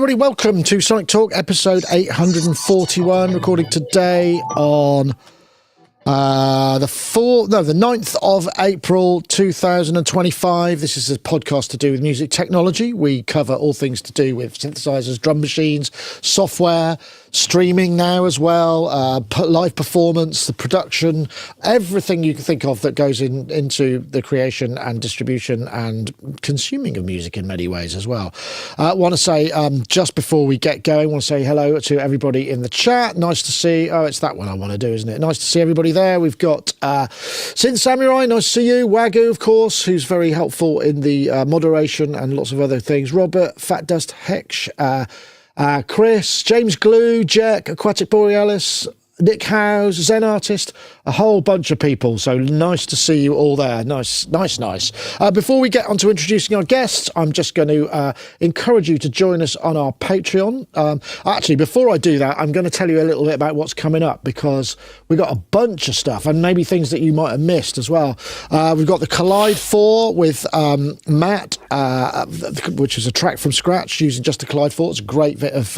everybody, welcome to Sonic Talk, episode 841, recording today on the 9th of April 2025. This is a podcast to do with music technology. We cover all things to do with synthesizers, drum machines, software, streaming now as well, live performance, the production, everything you can think of that goes into the creation and distribution and consuming of music in many ways as well. I want to say, just before we get going, I want to say hello to everybody in the chat. Nice to see, it's that one I want to do, isn't it? Nice to see everybody there. We've got Synth Samurai, nice to see you. Wagyu, of course, who's very helpful in the moderation and lots of other things. Robert, Fat Dust Hex, Chris, James Glue, Jack, Aquatic Borealis, Nick Howes, Zen Artist, a whole bunch of people. So nice to see you all there. Nice. Before we get on to introducing our guests, I'm just going to encourage you to join us on our Patreon. Actually, before I do that, I'm going to tell you a little bit about what's coming up, because we've got a bunch of stuff and maybe things that you might have missed as well. We've got the Collide 4 with Matt, which is a track from scratch using just the Collide 4. It's a great bit of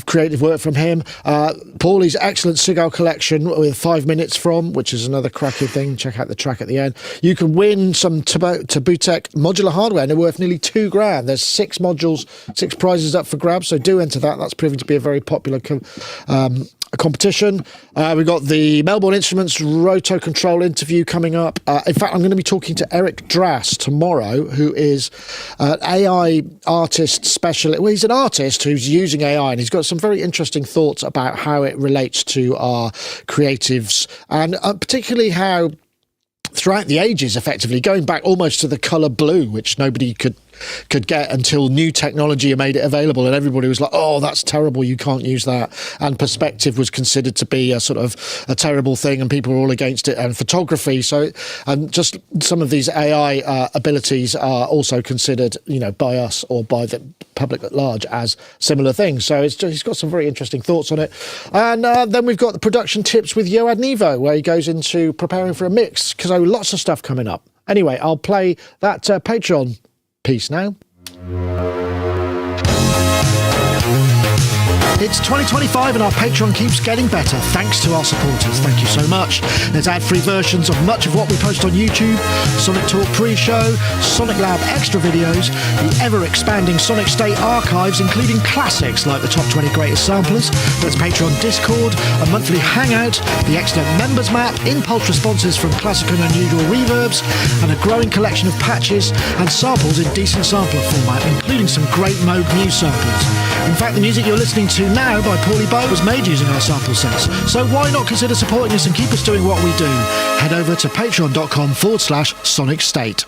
creative work from him. Paulee's excellent Seagull collection with 5 minutes from, which is another cracking thing. Check out the track at the end. You can win some Tabutech modular hardware, and they're worth nearly £2,000. There's 6 modules, 6 prizes up for grabs, so do enter that. That's proving to be a very popular competition. We've got the Melbourne Instruments Roto Control interview coming up. In fact, I'm going to be talking to Eric Drass tomorrow, who is an AI artist specialist. Well, he's an artist who's using AI, and he's got some very interesting thoughts about how it relates to our creatives, and particularly how throughout the ages, effectively going back almost to the colour blue, which nobody could get until new technology made it available, and everybody was like, oh, that's terrible, you can't use that, and perspective was considered to be a sort of a terrible thing, and people were all against it, and photography. So just some of these AI abilities are also considered, by us or by the public at large as similar things. So he's got some very interesting thoughts on it. And then we've got the production tips with Yoad Nevo, where he goes into preparing for a mix, because lots of stuff coming up. Anyway, I'll play that Patreon piece now. It's 2025 and our Patreon keeps getting better thanks to our supporters. Thank you so much. There's ad-free versions of much of what we post on YouTube, Sonic Talk pre-show, Sonic Lab extra videos, the ever-expanding Sonicstate archives, including classics like the top 20 greatest samplers. There's Patreon Discord, a monthly hangout, the excellent members map, impulse responses from classic and unusual reverbs, and a growing collection of patches and samples in decent sampler format, including some great Moog Muse samples. In fact, the music you're listening to now by Paulee was made using our sample sets, so why not consider supporting us and keep us doing what we do? Head over to patreon.com/Sonicstate.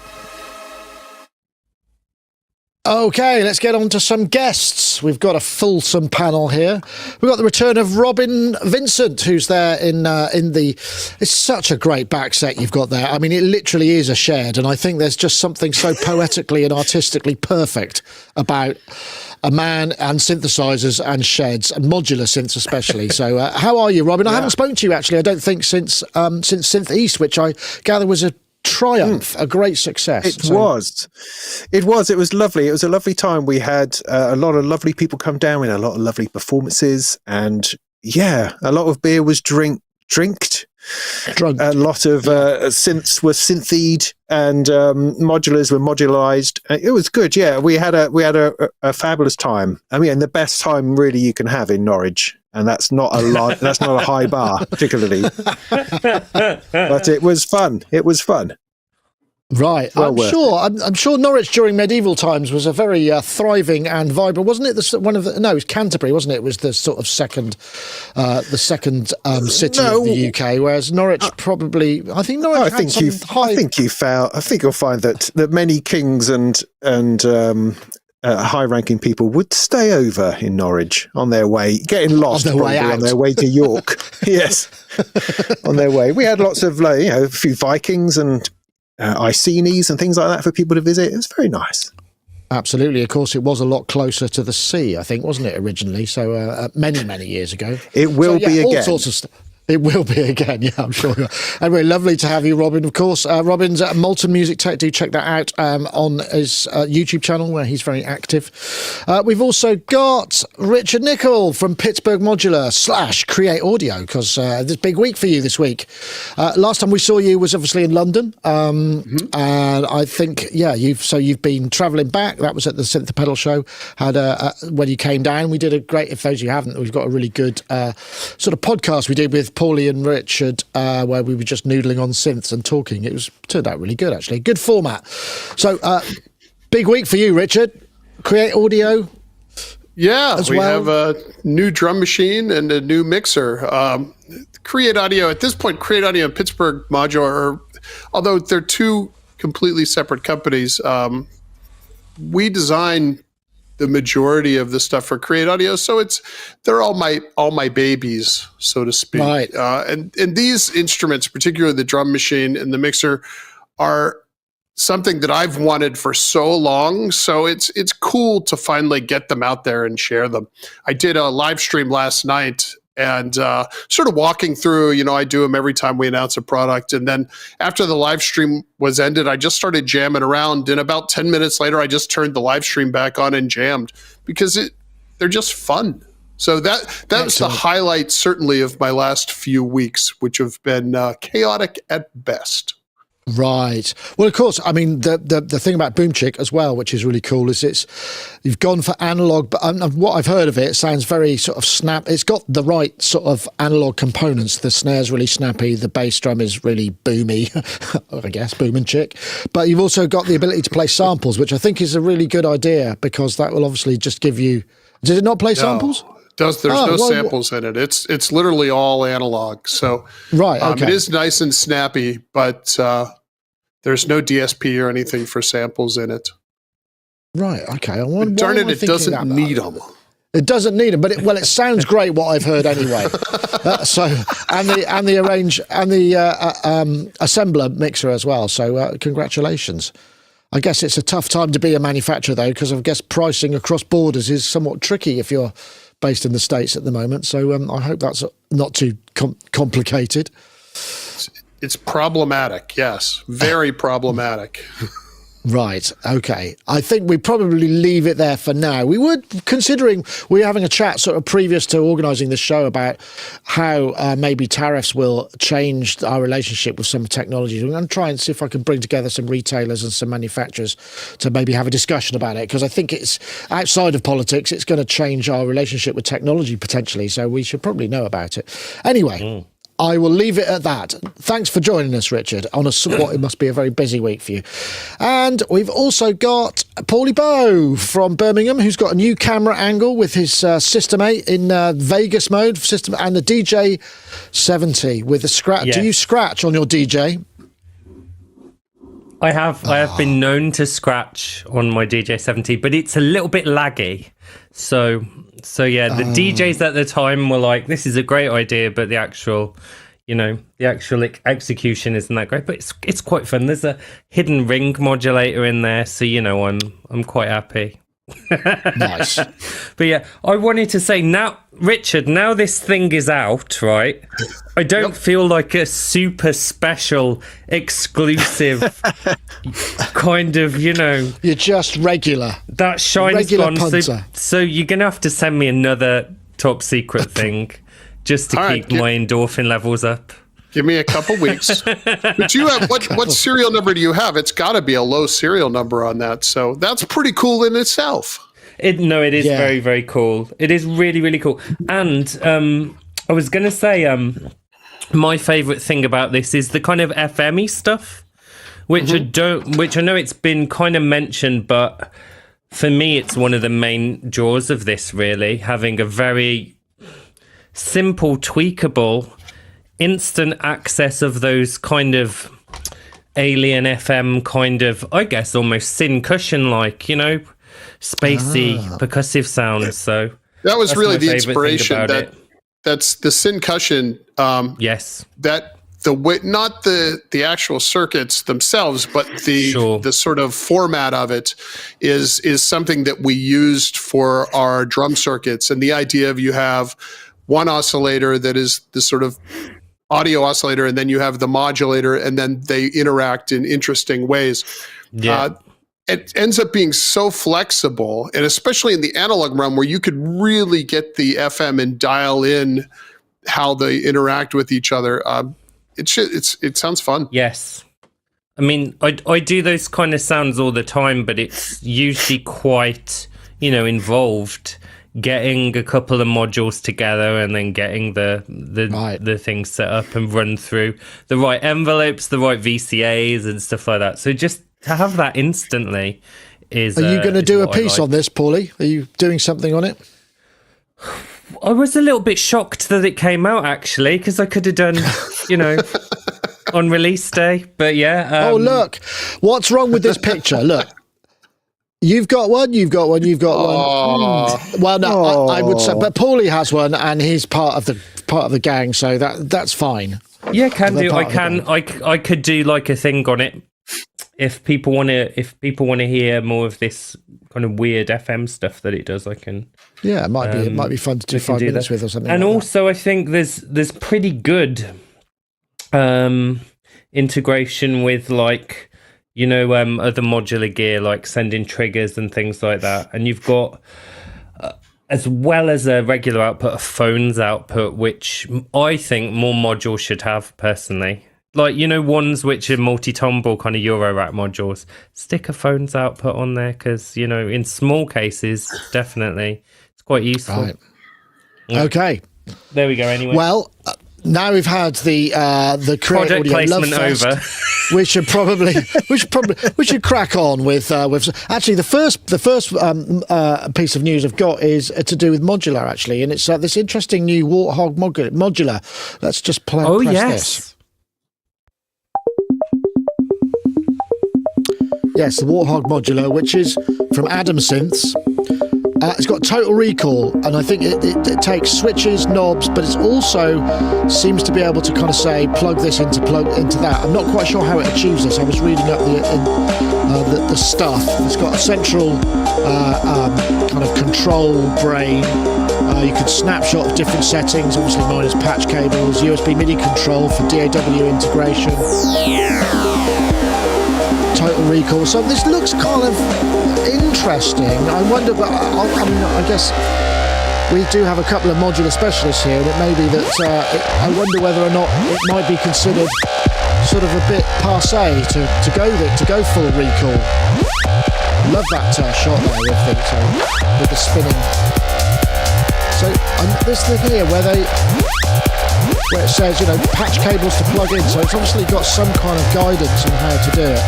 Okay, let's get on to some guests. We've got a fulsome panel here. We've got the return of Robin Vincent, who's there in the... It's such a great back set you've got there. I mean, it literally is a shed, and I think there's just something so poetically and artistically perfect about a man and synthesizers and sheds and modular synths especially. So how are you, Robin? I haven't spoken to you actually, I don't think, since Synth East, which I gather was a triumph, a great success. It was lovely. It was a lovely time. We had a lot of lovely people come down with a lot of lovely performances, and a lot of beer was drugged. A lot of synths were synthied, and modulars were modularized. It was good. Yeah, we had a fabulous time. I mean, the best time really you can have in Norwich, and that's not a high bar particularly. But it was fun. Right, well, I'm sure Norwich during medieval times was a very thriving and vibrant, wasn't it? It was Canterbury, wasn't it? It was the sort of second city of the UK, whereas Norwich probably. I think Norwich. I think you'll find that many kings and high-ranking people would stay over in Norwich on their way, getting lost on their way to York. Yes, on their way. We had lots of a few Vikings and Icenies and things like that for people to visit. It was very nice. Absolutely. Of course, it was a lot closer to the sea, I think, wasn't it, originally? So many years ago. It will be again. All sorts of stuff. It will be again, yeah, I'm sure. Anyway, lovely to have you, Robin, of course. Robin's at Molten Music Tech. Do check that out on his YouTube channel, where he's very active. We've also got Richard Nicol from Pittsburgh Modular / Create Audio, because this is a big week for you this week. Last time we saw you was obviously in London, and I think, you've been travelling back. That was at the Synth Pedal show. When you came down, we did a great, if those of you haven't, we've got a really good sort of podcast we did with Paulee and Richard, where we were just noodling on synths and talking. It turned out really good, actually. Good format. So, big week for you, Richard. Create Audio. Yeah, we have a new drum machine and a new mixer. Create Audio, at this point, Create Audio and Pittsburgh Modular, although they're two completely separate companies, we design the majority of the stuff for Create Audio, so they're all my babies, so to speak. Right. And these instruments, particularly the drum machine and the mixer, are something that I've wanted for so long. So it's cool to finally get them out there and share them. I did a live stream last night. And sort of walking through, I do them every time we announce a product. And then after the live stream was ended, I just started jamming around. And about 10 minutes later, I just turned the live stream back on and jammed, because they're just fun. So that's the highlight, certainly, of my last few weeks, which have been chaotic at best. Right. Well, of course, I mean, the thing about Boomchick as well, which is really cool, is you've gone for analog, but what I've heard of it sounds very sort of snap. It's got the right sort of analog components. The snare's really snappy. The bass drum is really boomy, I guess, boom and chick. But you've also got the ability to play samples, which I think is a really good idea, because that will obviously just give you... Did it not play samples? There's no samples in it. It's literally all analog. So right, okay. It is nice and snappy, but there's no DSP or anything for samples in it. Right, okay. Darn it doesn't need them. It doesn't need them, but it sounds great. What I've heard anyway. And the assembler mixer as well. So congratulations. I guess it's a tough time to be a manufacturer though, because I guess pricing across borders is somewhat tricky if you're based in the States at the moment. So I hope that's not too complicated. It's problematic, yes. Very problematic. Right, okay. I think we probably leave it there for now. We were having a chat sort of previous to organising this show about how maybe tariffs will change our relationship with some technologies. I'm going to try and see if I can bring together some retailers and some manufacturers to maybe have a discussion about it, because I think it's outside of politics. It's going to change our relationship with technology potentially, so we should probably know about it. Anyway, I will leave it at that. Thanks for joining us, Richard, on what it must be a very busy week for you. And we've also got Paulie Bow from Birmingham, who's got a new camera angle with his System 8 in Vegas mode system, and the DJ 70 with a scratch. Yes. Do you scratch on your DJ? I have been known to scratch on my DJ 70, but it's a little bit laggy. So yeah, the DJs at the time were like, "This is a great idea," but the actual execution isn't that great. But it's quite fun. There's a hidden ring modulator in there, so I'm quite happy. Nice. But yeah, I wanted to say now, Richard, now this thing is out, right? I don't feel like a super special, exclusive kind of, You're just regular. That shine's regular gone. punter. So you're going to have to send me another top secret thing just to keep my endorphin levels up. Give me a couple weeks. But you have what serial number do you have? It's got to be a low serial number on that. So that's pretty cool in itself. It is very, very cool. It is really, really cool. And I was going to say my favorite thing about this is the kind of FM-y stuff, which I know it's been kind of mentioned, but for me, it's one of the main draws of this, really, having a very simple, tweakable, instant access of those kind of alien FM kind of, I guess, almost Syncussion-like, spacey, percussive sounds. So that was really the inspiration. That's the Syncussion. Yes. That the way, not the actual circuits themselves, but the sort of format of it is something that we used for our drum circuits. And the idea of you have one oscillator that is the sort of audio oscillator, and then you have the modulator, and then they interact in interesting ways. Yeah. It ends up being so flexible, and especially in the analog realm where you could really get the FM and dial in how they interact with each other. It sounds fun. Yes. I mean, I do those kind of sounds all the time, but it's usually quite, involved. Getting a couple of modules together and then getting the things set up and run through the right envelopes, the right VCAs and stuff like that. So just to have that instantly is... Are you going to do a piece on this, Paulee? Are you doing something on it? I was a little bit shocked that it came out, actually, because I could have done, on release day. But yeah. Oh, look. What's wrong with this picture? Look. You've got one. Well, no, I would say, but Paulee has one, and he's part of the gang, so that's fine. Yeah, I could do like a thing on it if people want to hear more of this kind of weird FM stuff that it does. I can. Yeah, it might be fun to do 5 minutes with or something. And like also, I think there's pretty good integration with like. Other modular gear, like sending triggers and things like that. And you've got, as well as a regular output, a phones output, which I think more modules should have, personally. Like, ones which are multi-tumble kind of Eurorack modules. Stick a phones output on there, because, in small cases, definitely, it's quite useful. Right. Yeah. Okay. There we go, anyway. Well... now we've had the Create Project Audio placement Love Fest, over. we should crack on with actually the first piece of news I've got is to do with modular, actually, and it's this interesting new Warthog Modular. Let's just press this. Yes, the Warthog Modular, which is from Adam Synths. It's got total recall, and I think it takes switches, knobs, but it also seems to be able to kind of say plug this into that. I'm not quite sure how it achieves this. I was reading up the stuff. It's got a central kind of control brain. You can snapshot of different settings. Obviously, mine is patch cables, USB MIDI control for DAW integration. Total recall. So this looks kind of interesting. I wonder, but I guess we do have a couple of modular specialists here, and it may be that I wonder whether or not it might be considered sort of a bit passé to go full recall. Love that shot there with the spinning. So this thing here where it says patch cables to plug in, so it's obviously got some kind of guidance on how to do it.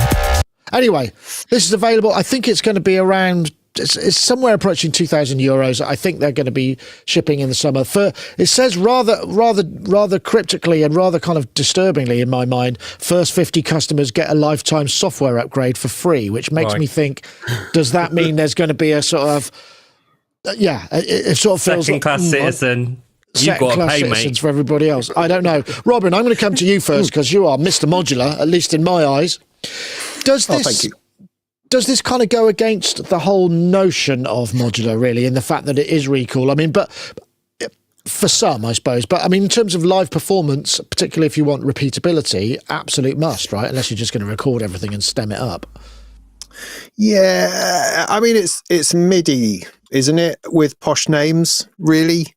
Anyway, this is available. I think it's going to be around. It's somewhere approaching €2,000. I think they're going to be shipping in the summer. It says rather cryptically and rather kind of disturbingly in my mind, first 50 customers get a lifetime software upgrade for free, which makes me think, does that mean there's going to be a sort of it sort of feels second class citizen. You've got to pay, mate. For everybody else. I don't know. Robin, I'm going to come to you first because you are Mr. Modular, at least in my eyes. Thank you. Does this kind of go against the whole notion of modular, really, in the fact that it is recall? I mean, but for some, I suppose. But I mean, in terms of live performance, particularly if you want repeatability, absolute must, right? Unless you're just going to record everything and stem it up. Yeah, I mean, it's MIDI, isn't it? With posh names, really.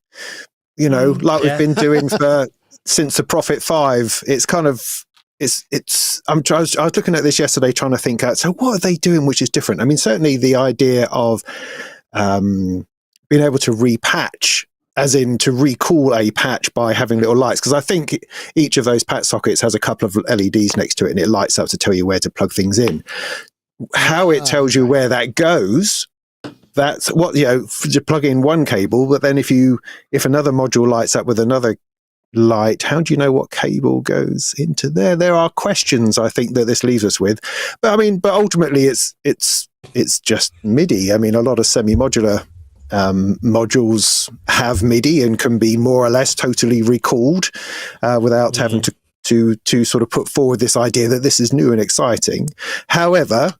Like we've been doing since the Prophet 5. It's kind of. I was looking at this yesterday trying to think out, so what are they doing which is different? I mean, certainly the idea of being able to repatch, as in to recall a patch by having little lights, because I think each of those patch sockets has a couple of LEDs next to it and it lights up to tell you where to plug things in. How it tells you where that goes, that's what, to plug in one cable, but then if another module lights up with another light, how do you know what cable goes into there? There are questions I think that this leaves us with, but ultimately it's just MIDI. I mean, a lot of semi-modular modules have MIDI and can be more or less totally recalled without having to sort of put forward this idea that this is new and exciting. However,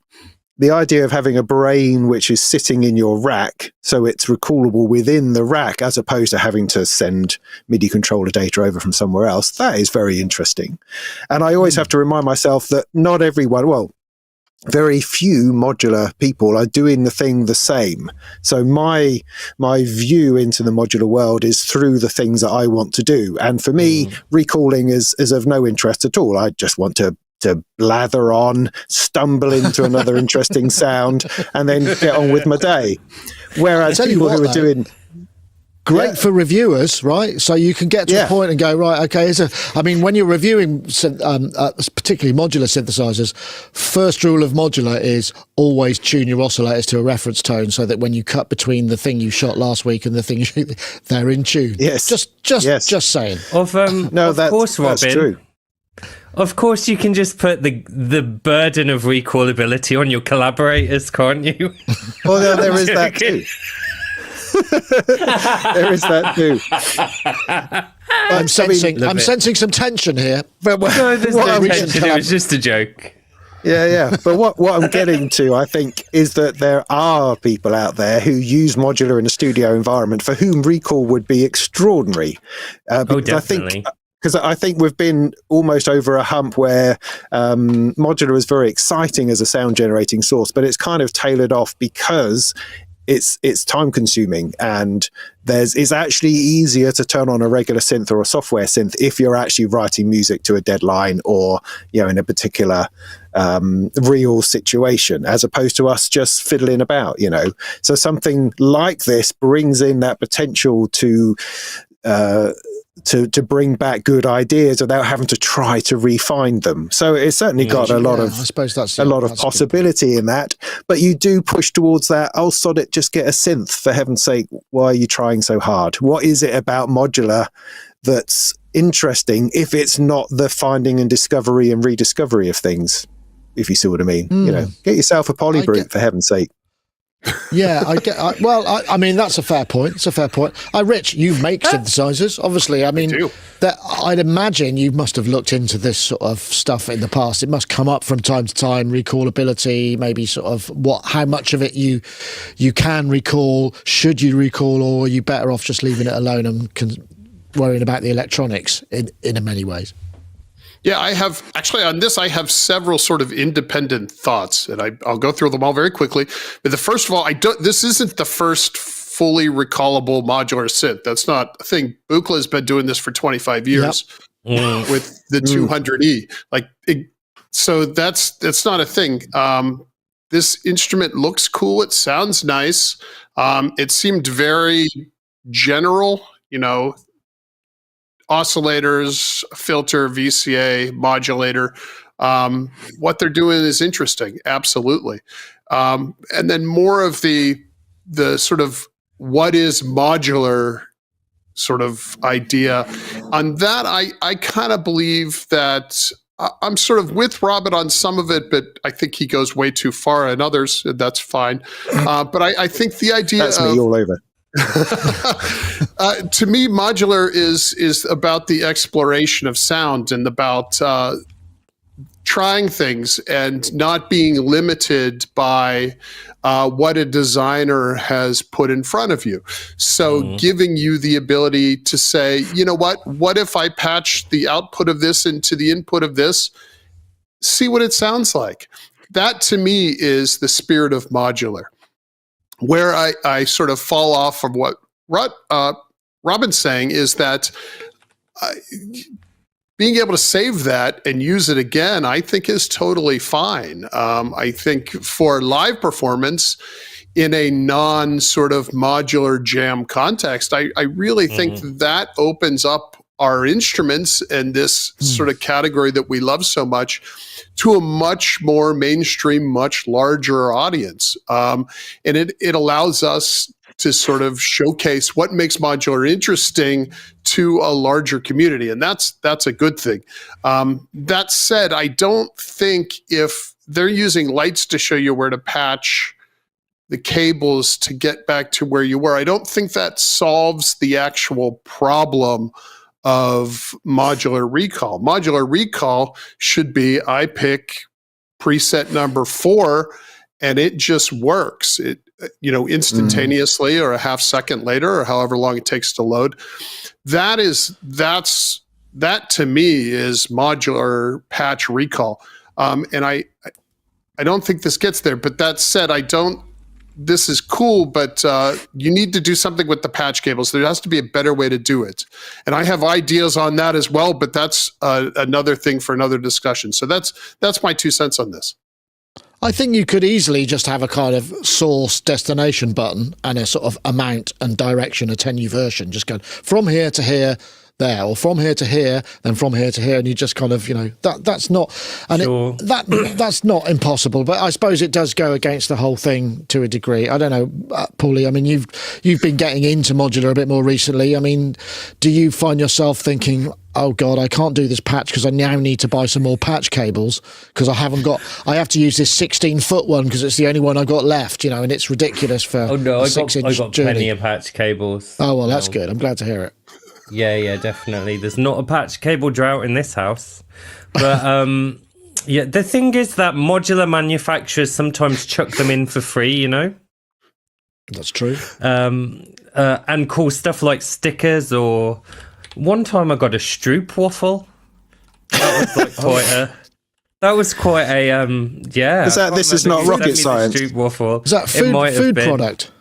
the idea of having a brain which is sitting in your rack, so it's recallable within the rack, as opposed to having to send MIDI controller data over from somewhere else, that is very interesting. And I always have to remind myself that not everyone, well, very few modular people are doing the thing the same. So my view into the modular world is through the things that I want to do. And for me, recalling is of no interest at all. I just want to blather on, stumble into another interesting sound, and then get on with my day. Whereas people who are doing... Great for reviewers, right? So you can get to a point and go, right, okay, I mean, when you're reviewing particularly modular synthesizers, first rule of modular is always tune your oscillators to a reference tone so that when you cut between the thing you shot last week and the thing they're in tune. Yes. Just saying. Of course, Robin. That's true. Of course, you can just put the burden of recallability on your collaborators, can't you? Well, there is that too. There is that too. I'm sensing some tension here. But no, there's no tension. It was just a joke. Yeah. But what I'm getting to, I think, is that there are people out there who use modular in a studio environment for whom recall would be extraordinary. Definitely. Because I think we've been almost over a hump where modular is very exciting as a sound generating source, but it's kind of tailored off because it's time consuming, and it's actually easier to turn on a regular synth or a software synth if you're actually writing music to a deadline or, in a particular real situation, as opposed to us just fiddling about, So something like this brings in that potential to bring back good ideas without having to try to refine them. So it's certainly got a lot of possibility in that. But you do push towards that, oh, sod it, just get a synth, for heaven's sake. Why are you trying so hard? What is it about modular that's interesting if it's not the finding and discovery and rediscovery of things, if you see what I mean? Get yourself a polybrute, for heaven's sake. Yeah, I mean, that's a fair point. It's a fair point. Rich, you make synthesizers, obviously. I mean, I'd imagine you must have looked into this sort of stuff in the past. It must come up from time to time, recallability, maybe sort of how much of it you can recall, should you recall, or are you better off just leaving it alone and worrying about the electronics in many ways? Yeah, I have several sort of independent thoughts, and I'll go through them all very quickly. But first of all, this isn't the first fully recallable modular synth. That's not a thing. Buchla has been doing this for 25 years with the 200E. So that's not a thing. This instrument looks cool. It sounds nice. It seemed very general, oscillators, filter, VCA, modulator. What they're doing is interesting, absolutely. And then more of the sort of what is modular sort of idea. On that, I kind of believe that I'm sort of with Robin on some of it, but I think he goes way too far on others, and that's fine. But I think the idea that's me all over. To me, modular is about the exploration of sound and about trying things and not being limited by what a designer has put in front of you. So giving you the ability to say, what if I patch the output of this into the input of this, see what it sounds like. That to me is the spirit of modular. Where I sort of fall off from what Robin's saying is that being able to save that and use it again, I think is totally fine. I think for live performance in a non sort of modular jam context, I really think that opens up our instruments and this sort of category that we love so much to a much more mainstream, much larger audience. And it allows us to sort of showcase what makes modular interesting to a larger community. And that's a good thing. That said, I don't think if they're using lights to show you where to patch the cables to get back to where you were, I don't think that solves the actual problem of modular recall. Modular recall should be I pick preset number 4 and it just works. It, instantaneously or a half second later or however long it takes to load. That to me is modular patch recall. And I don't think this gets there, but that said, this is cool, but you need to do something with the patch cables. There has to be a better way to do it. And I have ideas on that as well, but that's another thing for another discussion. So that's my 2 cents on this. I think you could easily just have a kind of source destination button and a sort of amount and direction attenuversion, just going from here to here, there, or from here to here, then from here to here, and you just kind of, that's not, and Sure. that's not impossible, but I suppose it does go against the whole thing to a degree. I don't know, Paulie, I mean, you've been getting into modular a bit more recently. I mean, do you find yourself thinking, oh God, I can't do this patch because I now need to buy some more patch cables because I have to use this 16-foot one because it's the only one I've got left, and it's ridiculous for Oh no, a I 6-inch got journey. plenty of patch cables. Oh, well, that's good. I'm glad to hear it. Yeah, definitely. There's not a patch cable drought in this house. But the thing is that modular manufacturers sometimes chuck them in for free, That's true. And cool stuff like stickers, or one time I got a Stroop waffle. That was quite a yeah. This is not rocket science. Stroop waffle. Is that food product?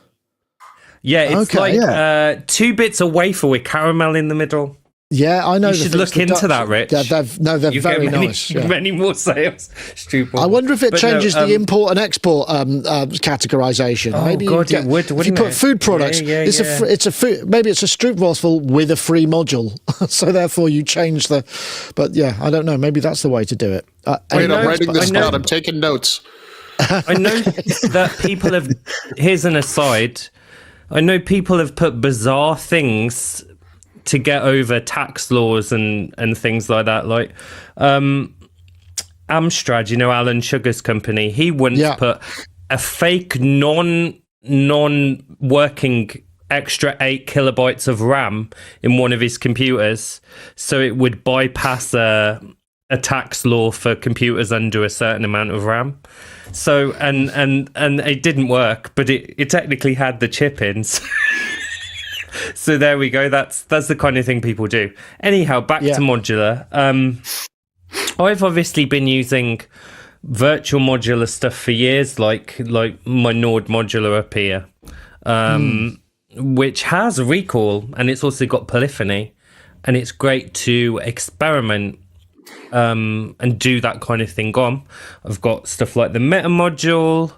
Yeah, it's Okay, 2 bits of wafer with caramel in the middle. Yeah, I know. You should look into that, Rich. Yeah, they're very nice. Yeah. Many more sales. I wonder if it changes the import and export categorization. Oh, maybe God, it would, if you put food products, it's a food. Maybe it's a Stroop waffle with a free module, so therefore you change the. But yeah, I don't know. Maybe that's the way to do it. Wait, I'm writing this down. I'm taking notes. I know that people have. Here's an aside. I know people have put bizarre things to get over tax laws and things like that. Like Amstrad, Alan Sugar's company, he once put a fake non-working extra 8 kilobytes of RAM in one of his computers, so it would bypass a tax law for computers under a certain amount of RAM. So and it didn't work, but it technically had the chip in. So there we go. That's the kind of thing people do. Anyhow, back to modular. I've obviously been using virtual modular stuff for years, like my Nord modular up here, which has recall, and it's also got polyphony, and it's great to experiment and do that kind of thing on. I've got stuff like the meta module,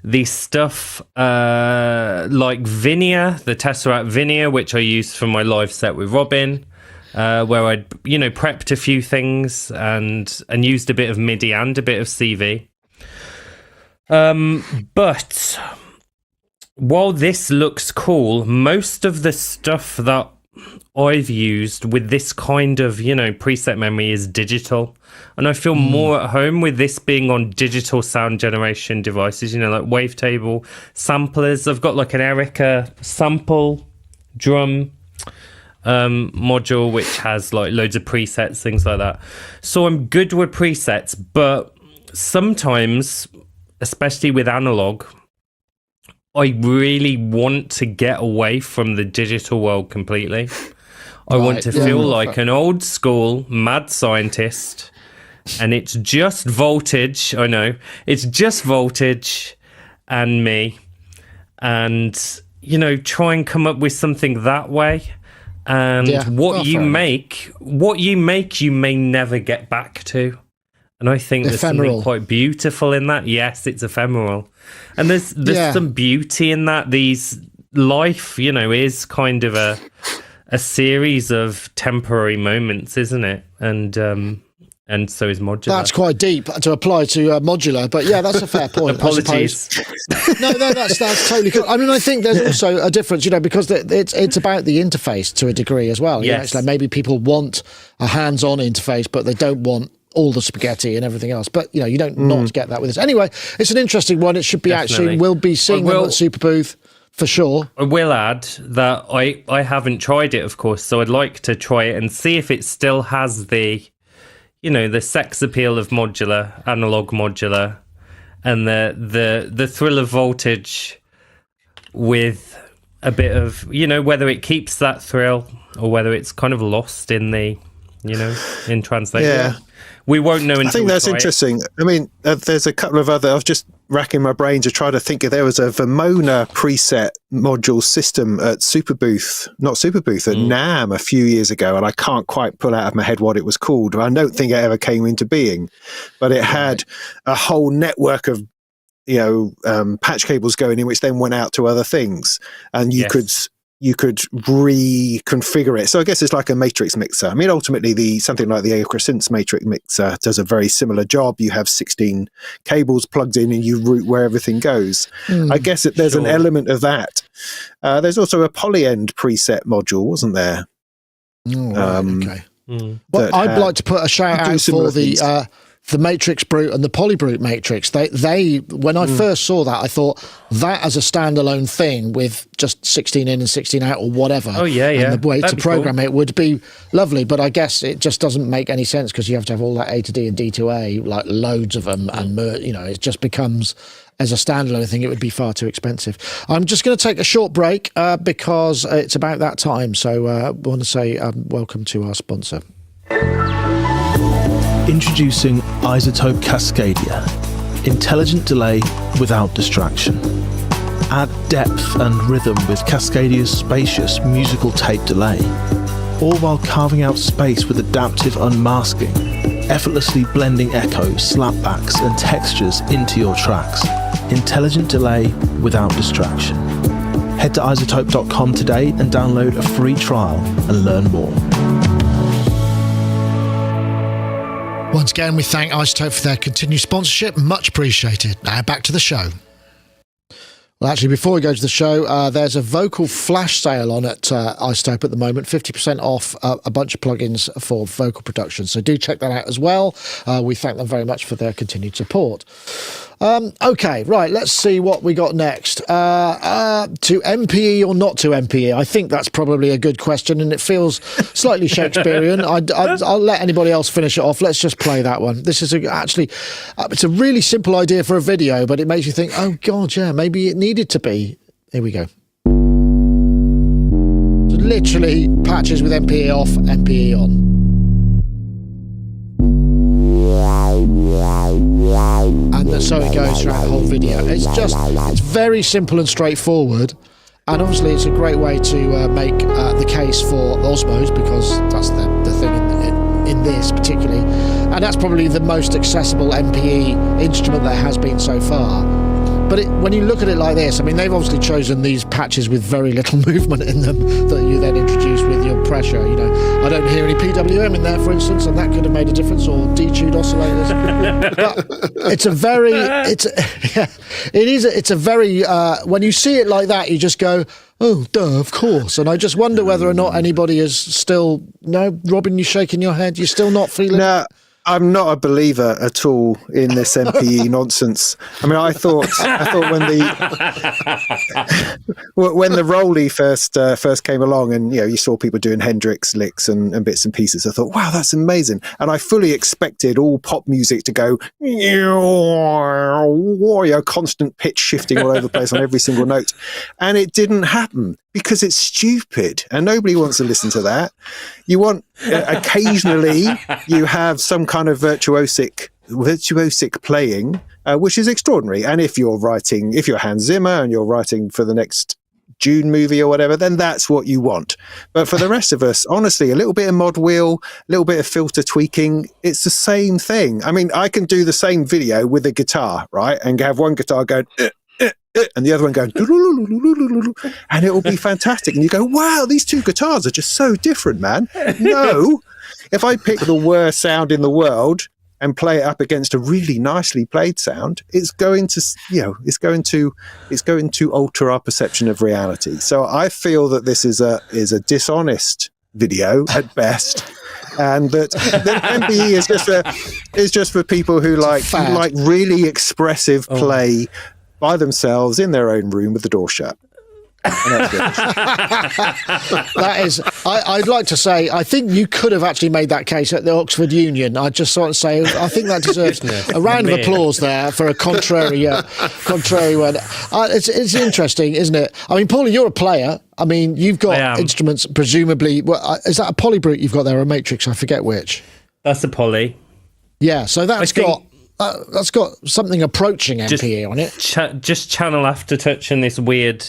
the stuff like Vinia, the Tesseract Vinia, which I used for my live set with Robin, where I'd prepped a few things and used a bit of MIDI and a bit of CV. But while this looks cool, most of the stuff that I've used with this kind of, preset memory is digital. And I feel more at home with this being on digital sound generation devices, like wavetable samplers. I've got like an Erica sample drum module, which has like loads of presets, things like that. So I'm good with presets, but sometimes, especially with analog, I really want to get away from the digital world completely. I want to feel like an old school mad scientist, and it's just voltage. I know it's just voltage and me, and try and come up with something that way. And what you make, you may never get back to. And I think there's something quite beautiful in that. Yes, it's ephemeral. And there's some beauty in that. Life, is kind of a series of temporary moments, isn't it? And so is modular. That's quite deep to apply to modular, but yeah, that's a fair point. Apologies. No, that's totally cool. I mean, I think there's also a difference, because it's about the interface to a degree as well. Yes. It's like maybe people want a hands-on interface, but they don't want all the spaghetti and everything else. But, you don't not get that with this. Anyway, it's an interesting one. It should be out soon. We'll be seeing them at Super Booth for sure. I will add that I haven't tried it, of course, so I'd like to try it and see if it still has the, the sex appeal of modular, analog modular, and the thrill of voltage with a bit of, whether it keeps that thrill or whether it's kind of lost in the, in translation. Yeah. We won't know until I think that's interesting. I mean, there's a couple of other. I was just racking my brain to try to think if there was a Vermona preset module system at at NAMM a few years ago, and I can't quite pull out of my head what it was called. I don't think it ever came into being, but it had a whole network of patch cables going in, which then went out to other things, and you could reconfigure it. So I guess it's like a matrix mixer. I mean, ultimately, something like the Acrosynths matrix mixer does a very similar job. You have 16 cables plugged in, and you route where everything goes. I guess there's an element of that. There's also a polyend preset module, wasn't there? Okay. Well, I'd like to put a shout out for the Matrix Brute and the Polybrute Matrix. They when I first saw that, I thought that as a standalone thing with just 16 in and 16 out or whatever. Oh, yeah. And the way to program it would be lovely, but I guess it just doesn't make any sense because you have to have all that A to D and D to A, like loads of them, and it just becomes, as a standalone thing, it would be far too expensive. I'm just going to take a short break because it's about that time. So I want to say welcome to our sponsor. Introducing iZotope Cascadia. Intelligent delay without distraction. Add depth and rhythm with Cascadia's spacious musical tape delay, all while carving out space with adaptive unmasking, effortlessly blending echoes, slapbacks and textures into your tracks. Intelligent delay without distraction. Head to iZotope.com today and download a free trial and learn more. Once again, we thank iZotope for their continued sponsorship. Much appreciated. Now back to the show. Well, actually, before we go to the show, there's a vocal flash sale on at iZotope at the moment, 50% off a bunch of plugins for vocal production. So do check that out as well. We thank them very much for their continued support. Okay, right, let's see what we got next. To MPE or not to MPE? I think that's probably a good question, and it feels slightly Shakespearean. I'll let anybody else finish it off. Let's just play that one. This is it's a really simple idea for a video, but it makes you think, oh God, yeah, maybe it needed to be. Here we go. So literally patches with MPE off, MPE on. And so it goes throughout the whole video. It's very simple and straightforward, and obviously it's a great way to make the case for Osmos, because that's the thing in this particularly, and that's probably the most accessible MPE instrument there has been so far. But when you look at it like this, I mean, they've obviously chosen these patches with very little movement in them that you then introduce with your pressure. I don't hear any PWM in there, for instance, and that could have made a difference, or detuned oscillators. But it's a very, when you see it like that, you just go, oh, duh, of course. And I just wonder whether or not anybody is still, no, Robin, you're shaking your head. You're still not feeling No, I'm not a believer at all in this MPE nonsense. I mean, I thought when the Rolly first came along, and you saw people doing Hendrix licks and bits and pieces, I thought, wow, that's amazing. And I fully expected all pop music to go constant pitch shifting all over the place on every single note, and it didn't happen. Because it's stupid and nobody wants to listen to that. You want, occasionally, you have some kind of virtuosic playing, which is extraordinary. And if you're Hans Zimmer and you're writing for the next Dune movie or whatever, then that's what you want. But for the rest of us, honestly, a little bit of mod wheel, a little bit of filter tweaking, it's the same thing. I mean, I can do the same video with a guitar, right? And have one guitar going, and the other one going, and it will be fantastic. And you go, wow, these two guitars are just so different, man. No, if I pick the worst sound in the world and play it up against a really nicely played sound, it's going to alter our perception of reality. So I feel that this is a dishonest video at best. And that MPE is just for people who like really expressive play by themselves in their own room with the door shut. That is, I'd like to say, I think you could have actually made that case at the Oxford Union. I'd just sort of say, I think that deserves a round of applause there for a contrary one. It's interesting, isn't it? I mean, Paulie, you're a player. I mean, you've got instruments, presumably. Is that a Polybrute you've got there, or a Matrix? I forget which. That's a Paulee. Yeah, so that's got something approaching MPE on it. Just channel aftertouch and this weird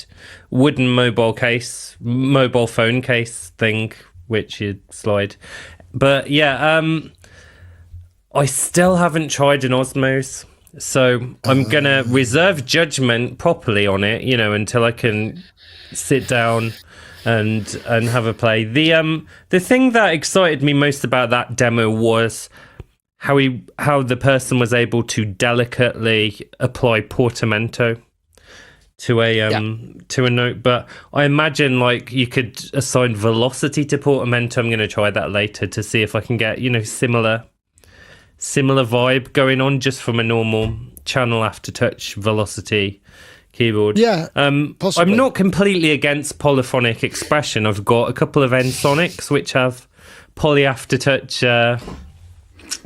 wooden mobile phone case thing, which you slide. But yeah, I still haven't tried an Osmos, so I'm gonna reserve judgment properly on it, until I can sit down and have a play. The thing that excited me most about that demo was how the person was able to delicately apply portamento to a note. But I imagine you could assign velocity to portamento. I'm going to try that later to see if I can get similar vibe going on just from a normal channel aftertouch velocity keyboard. Yeah, possibly. I'm not completely against polyphonic expression. I've got a couple of N-Sonics which have poly aftertouch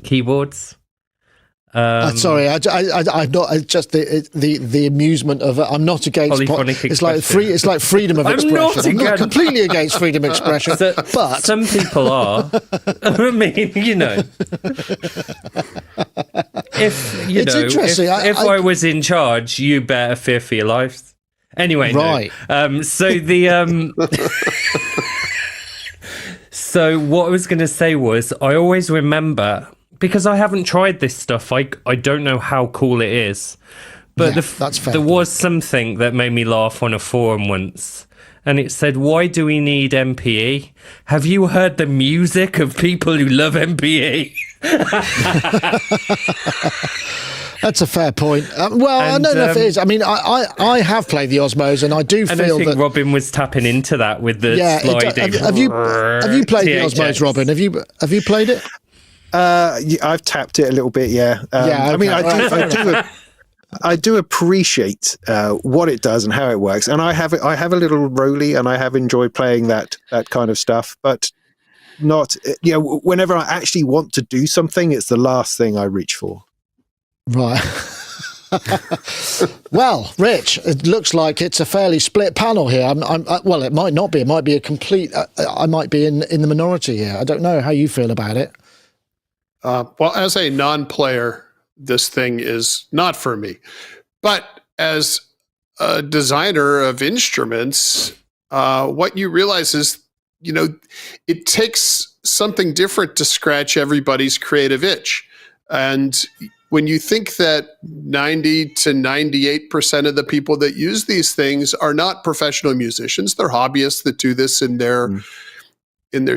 keyboards. Sorry, I'm not. Just the amusement of it. I'm not against polyphonic it's like freedom of expression. I'm not completely against freedom of expression, but some people are. I mean, if I was in charge, you better fear for your lives. Anyway, right. No. So so what I was going to say was, I always remember, because I haven't tried this stuff, I don't know how cool it is. But that's fair. There was something that made me laugh on a forum once. And it said, why do we need MPE? Have you heard the music of people who love MPE? That's a fair point. I don't know if it is. I mean, I have played the Osmos, and I do feel that Robin was tapping into that with the sliding. Have you played the Osmos, Robin? Have you played it? I've tapped it a little bit. Yeah. Okay. I mean, I do appreciate what it does and how it works, and I have a little Roly, and I have enjoyed playing that kind of stuff, but not. Whenever I actually want to do something, it's the last thing I reach for. Right. Well, Rich, it looks like it's a fairly split panel here. Well, it might not be. It might be a complete. I might be in the minority here. I don't know how you feel about it. Well, as a non-player, this thing is not for me. But as a designer of instruments, what you realize is, it takes something different to scratch everybody's creative itch. And when you think that 90 to 98% of the people that use these things are not professional musicians, they're hobbyists that do this in their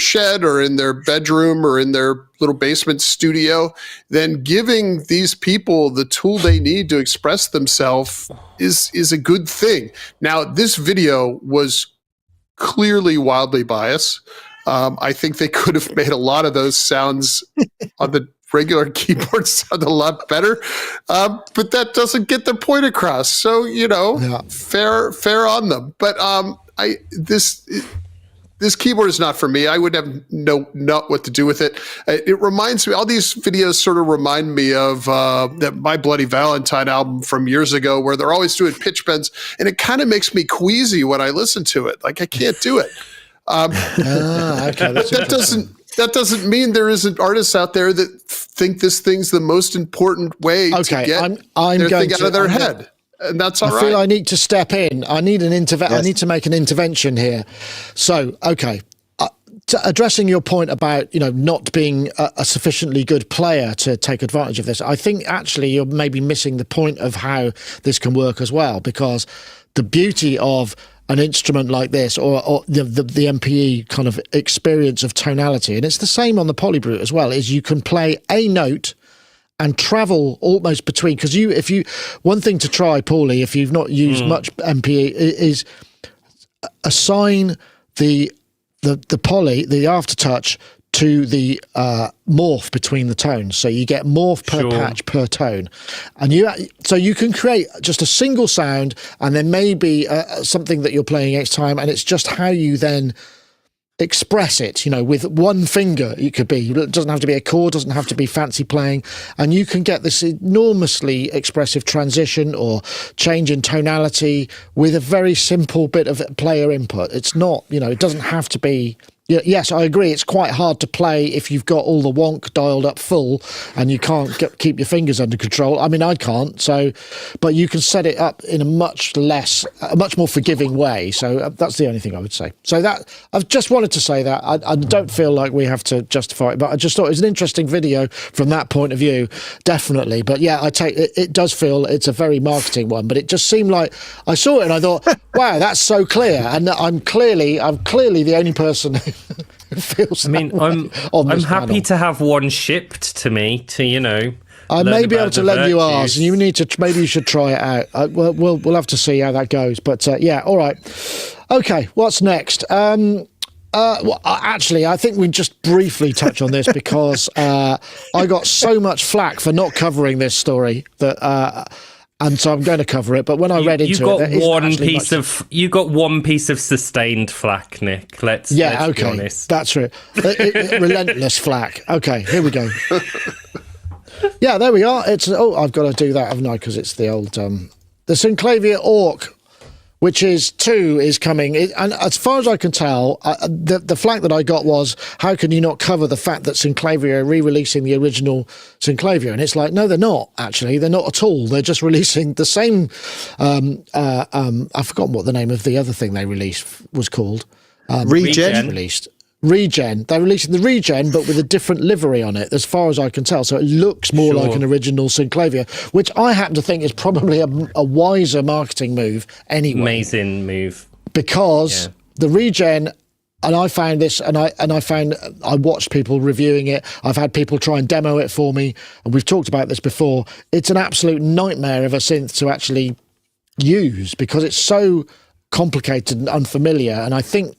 shed or in their bedroom or in their little basement studio, then giving these people the tool they need to express themselves is a good thing. Now, this video was clearly wildly biased. I think they could have made a lot of those sounds on the regular keyboard sound a lot better, but that doesn't get the point across. So fair on them. But this keyboard is not for me. I would have not what to do with it. It reminds me. All these videos sort of remind me of that My Bloody Valentine album from years ago, where they're always doing pitch bends, and it kind of makes me queasy when I listen to it. Like I can't do it. Okay, but that doesn't mean there isn't artists out there that think this thing's the most important way to get their thing out of their head. And that's all right. I feel I need to step in. I need I need to make an intervention here. So, okay. Addressing your point about, not being a sufficiently good player to take advantage of this, I think actually you're maybe missing the point of how this can work as well, because the beauty of an instrument like this, or the MPE kind of experience of tonality, and it's the same on the Polybrute as well, is you can play a note and travel almost between, because one thing to try, Paulie, if you've not used much MPE, is assign the poly, the aftertouch, to the morph between the tones. So you get morph per patch per tone, and so you can create just a single sound, and then maybe something that you're playing each time, and it's just how you then express it, with one finger. It could be, it doesn't have to be a chord, doesn't have to be fancy playing, and you can get this enormously expressive transition or change in tonality with a very simple bit of player input. It's not, it doesn't have to be. Yes, I agree. It's quite hard to play if you've got all the wonk dialed up full and you can't keep your fingers under control. I mean, I can't. So, but you can set it up in a much more forgiving way. So that's the only thing I would say. So that I've just wanted to say that. I don't feel like we have to justify it, but I just thought it was an interesting video from that point of view, definitely. But yeah, I take it. It does feel it's a very marketing one, but it just seemed like I saw it and I thought, wow, that's so clear, and I'm clearly the only person who feels. I mean, I'm happy to have one shipped to me to I may be able to lend you ours, and maybe you should try it out. We'll have to see how that goes. But yeah, all right, okay. What's next? Actually, I think we just briefly touch on this because I got so much flack for not covering this story that. And so I'm going to cover it, but when I read into it, you got one piece of sustained flack, Nick. Let's be honest. That's true. Relentless flack. Okay, here we go. Yeah, there we are. I've got to do that, haven't I? Because it's the old the Synclavier Ork, which is 2, is coming. And as far as I can tell, the flack that I got was, how can you not cover the fact that Synclavier are re-releasing the original Synclavier? And it's like, no, they're not, actually. They're not at all. They're just releasing the same... I've forgotten what the name of the other thing they released was called. Regen. They're releasing the Regen, but with a different livery on it, as far as I can tell. So it looks more like an original Synclavier, which I happen to think is probably a wiser marketing move anyway. Amazing move. Because the Regen, and I found this, and I watched people reviewing it. I've had people try and demo it for me, and we've talked about this before. It's an absolute nightmare of a synth to actually use because it's so complicated and unfamiliar, and I think...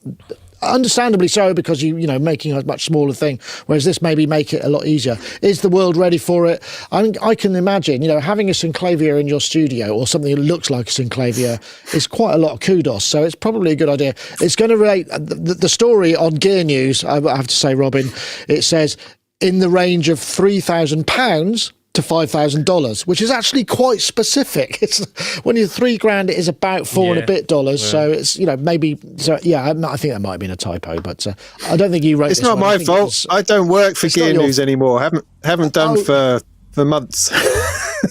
understandably so, because you making a much smaller thing, whereas this maybe make it a lot easier. Is the world ready for it? I can imagine having a Synclavier in your studio or something that looks like a Synclavier is quite a lot of kudos, so it's probably a good idea. It's going to rate the story on Gear News, I have to say, Robin, it says in the range of £3,000 to $5,000, which is actually quite specific. It's when you're $3,000, it is about $4 and a bit dollars. So it's maybe. So yeah, I think that might have been a typo, but I don't think you wrote. It's not my fault. I don't work for Gear News anymore. Haven't done for months.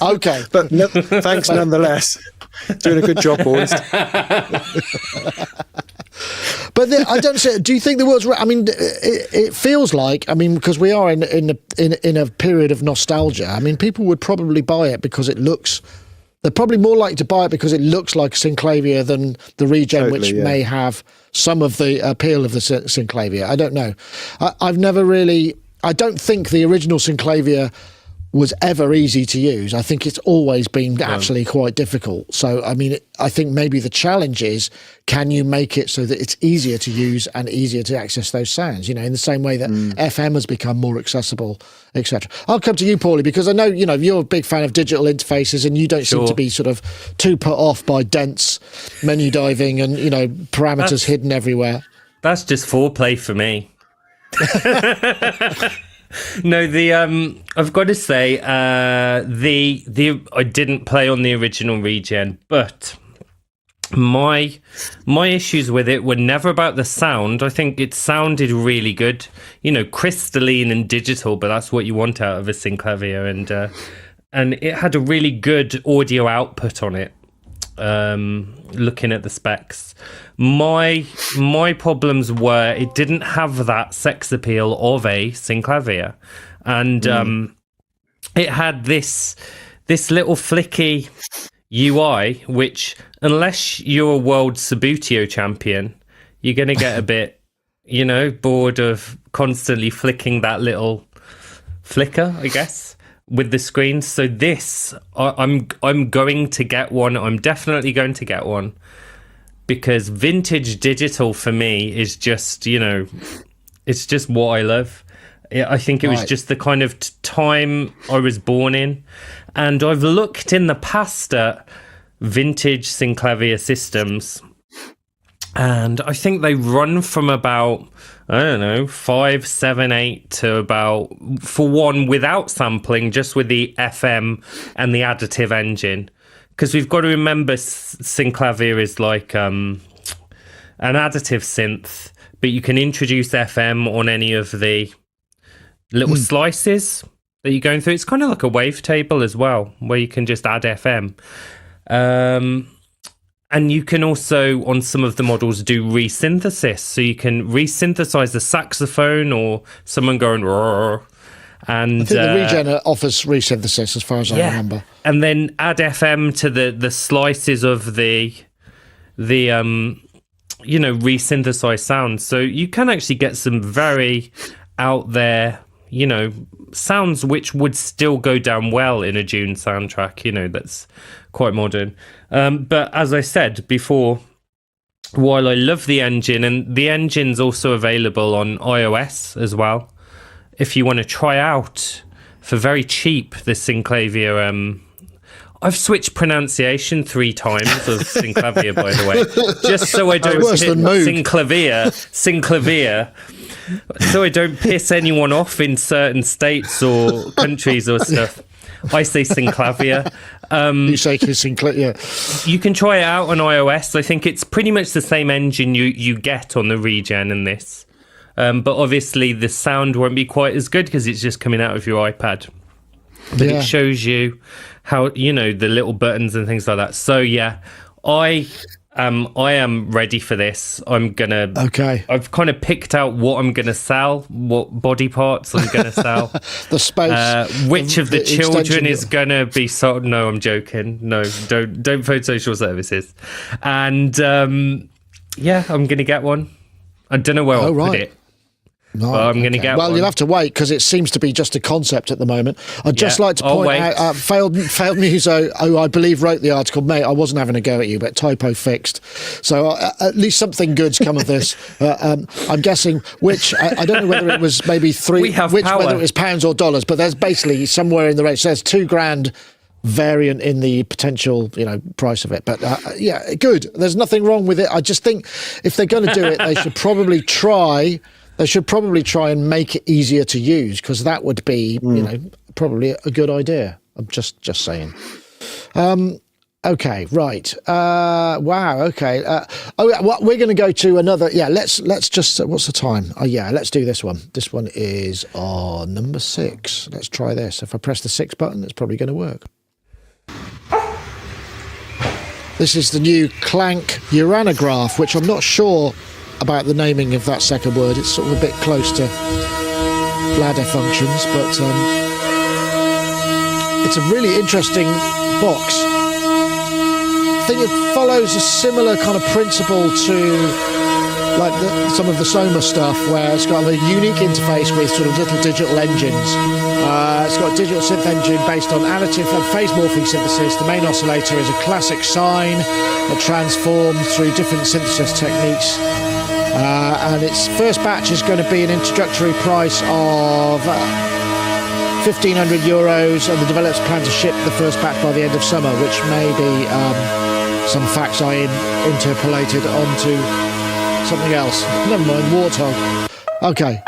Okay, but thanks nonetheless. Doing a good job, boys. But I don't say. Do you think the world's? I mean, it feels like. I mean, because we are in a period of nostalgia. I mean, people would probably buy it because it looks. They're probably more likely to buy it because it looks like a Synclavier than the Regen, which may have some of the appeal of the Synclavier. I don't know. I've never really. I don't think the original Synclavier was ever easy to use. I think it's always been actually quite difficult. So, I mean, I think maybe the challenge is, can you make it so that it's easier to use and easier to access those sounds, in the same way that FM has become more accessible, etc. I'll come to you, Paulie, because I know, you're a big fan of digital interfaces and you don't seem to be sort of too put off by dense menu diving and, parameters hidden everywhere. That's just foreplay for me. No, I've got to say, I didn't play on the original Regen, but my issues with it were never about the sound. I think it sounded really good, crystalline and digital, but that's what you want out of a Synclavier, and it had a really good audio output on it. Looking at the specs, my problems were it didn't have that sex appeal of a Synclavier, and it had this little flicky UI, which unless you're a world Subutio champion, you're going to get a bit bored of constantly flicking that little flicker, I guess, with the screen. So this, I'm going to get one. I'm definitely going to get one, because vintage digital for me is just, it's just what I love. I think it was Right. just the kind of time I was born in. And I've looked in the past at vintage Synclavier systems, and I think they run from about, I don't know, 5, 7, 8 to about, for one without sampling, just with the FM and the additive engine. Because we've got to remember Synclavier is like an additive synth, but you can introduce FM on any of the little slices that you're going through. It's kind of like a wavetable as well, where you can just add FM. And you can also, on some of the models, do resynthesis. So you can resynthesize the saxophone or someone going roar. And I think the Regen offers resynthesis, as far as I remember. And then add FM to the slices of the resynthesized sounds. So you can actually get some very out there, sounds which would still go down well in a Dune soundtrack, that's quite modern. But as I said before, while I love the engine, and the engine's also available on iOS as well, if you want to try out for very cheap the Synclavier. I've switched pronunciation 3 times of Synclavier, by the way, just so I don't Worse than mood. Synclavier, so I don't piss anyone off in certain states or countries or stuff. I say Synclavier. You say Synclavier, yeah. You can try it out on iOS. I think it's pretty much the same engine you get on the Regen in this. But obviously the sound won't be quite as good because it's just coming out of your iPad. But it shows you how, the little buttons and things like that. So, yeah, I am ready for this. Okay. I've kind of picked out what I'm going to sell, what body parts I'm going to sell. The space. Which of the children extension. is going to be sold. No, I'm joking. No, don't phone social services. And, I'm going to get one. I don't know where I'll put it. No, but I'm going to get one. Well, you'll have to wait because it seems to be just a concept at the moment. I'd just like to point out, Failed Muso, who I believe wrote the article, mate, I wasn't having a go at you, but typo fixed. So at least something good's come of this. I'm guessing I don't know whether it was maybe whether it was pounds or dollars, but there's basically somewhere in the range. So there's $2,000 variant in the potential, price of it. But good. There's nothing wrong with it. I just think if they're going to do it, they should probably try. They should probably try and make it easier to use, because that would be, probably a good idea. I'm just saying. Okay, right. Wow. Okay. We're going to go to another. Yeah. Let's just. What's the time? Oh, yeah. Let's do this one. This one is on number 6. Let's try this. If I press the 6 button, it's probably going to work. This is the new Clank Uranograph, which I'm not sure about the naming of that second word. It's sort of a bit close to bladder functions, but it's a really interesting box. I think it follows a similar kind of principle to like some of the Soma stuff, where it's got a unique interface with sort of little digital engines. It's got a digital synth engine based on additive and phase morphing synthesis. The main oscillator is a classic sine that transforms through different synthesis techniques. And its first batch is going to be an introductory price of €1,500, and the developers plan to ship the first batch by the end of summer, which may be some facts I interpolated onto something else. Never mind, Warthog. Okay.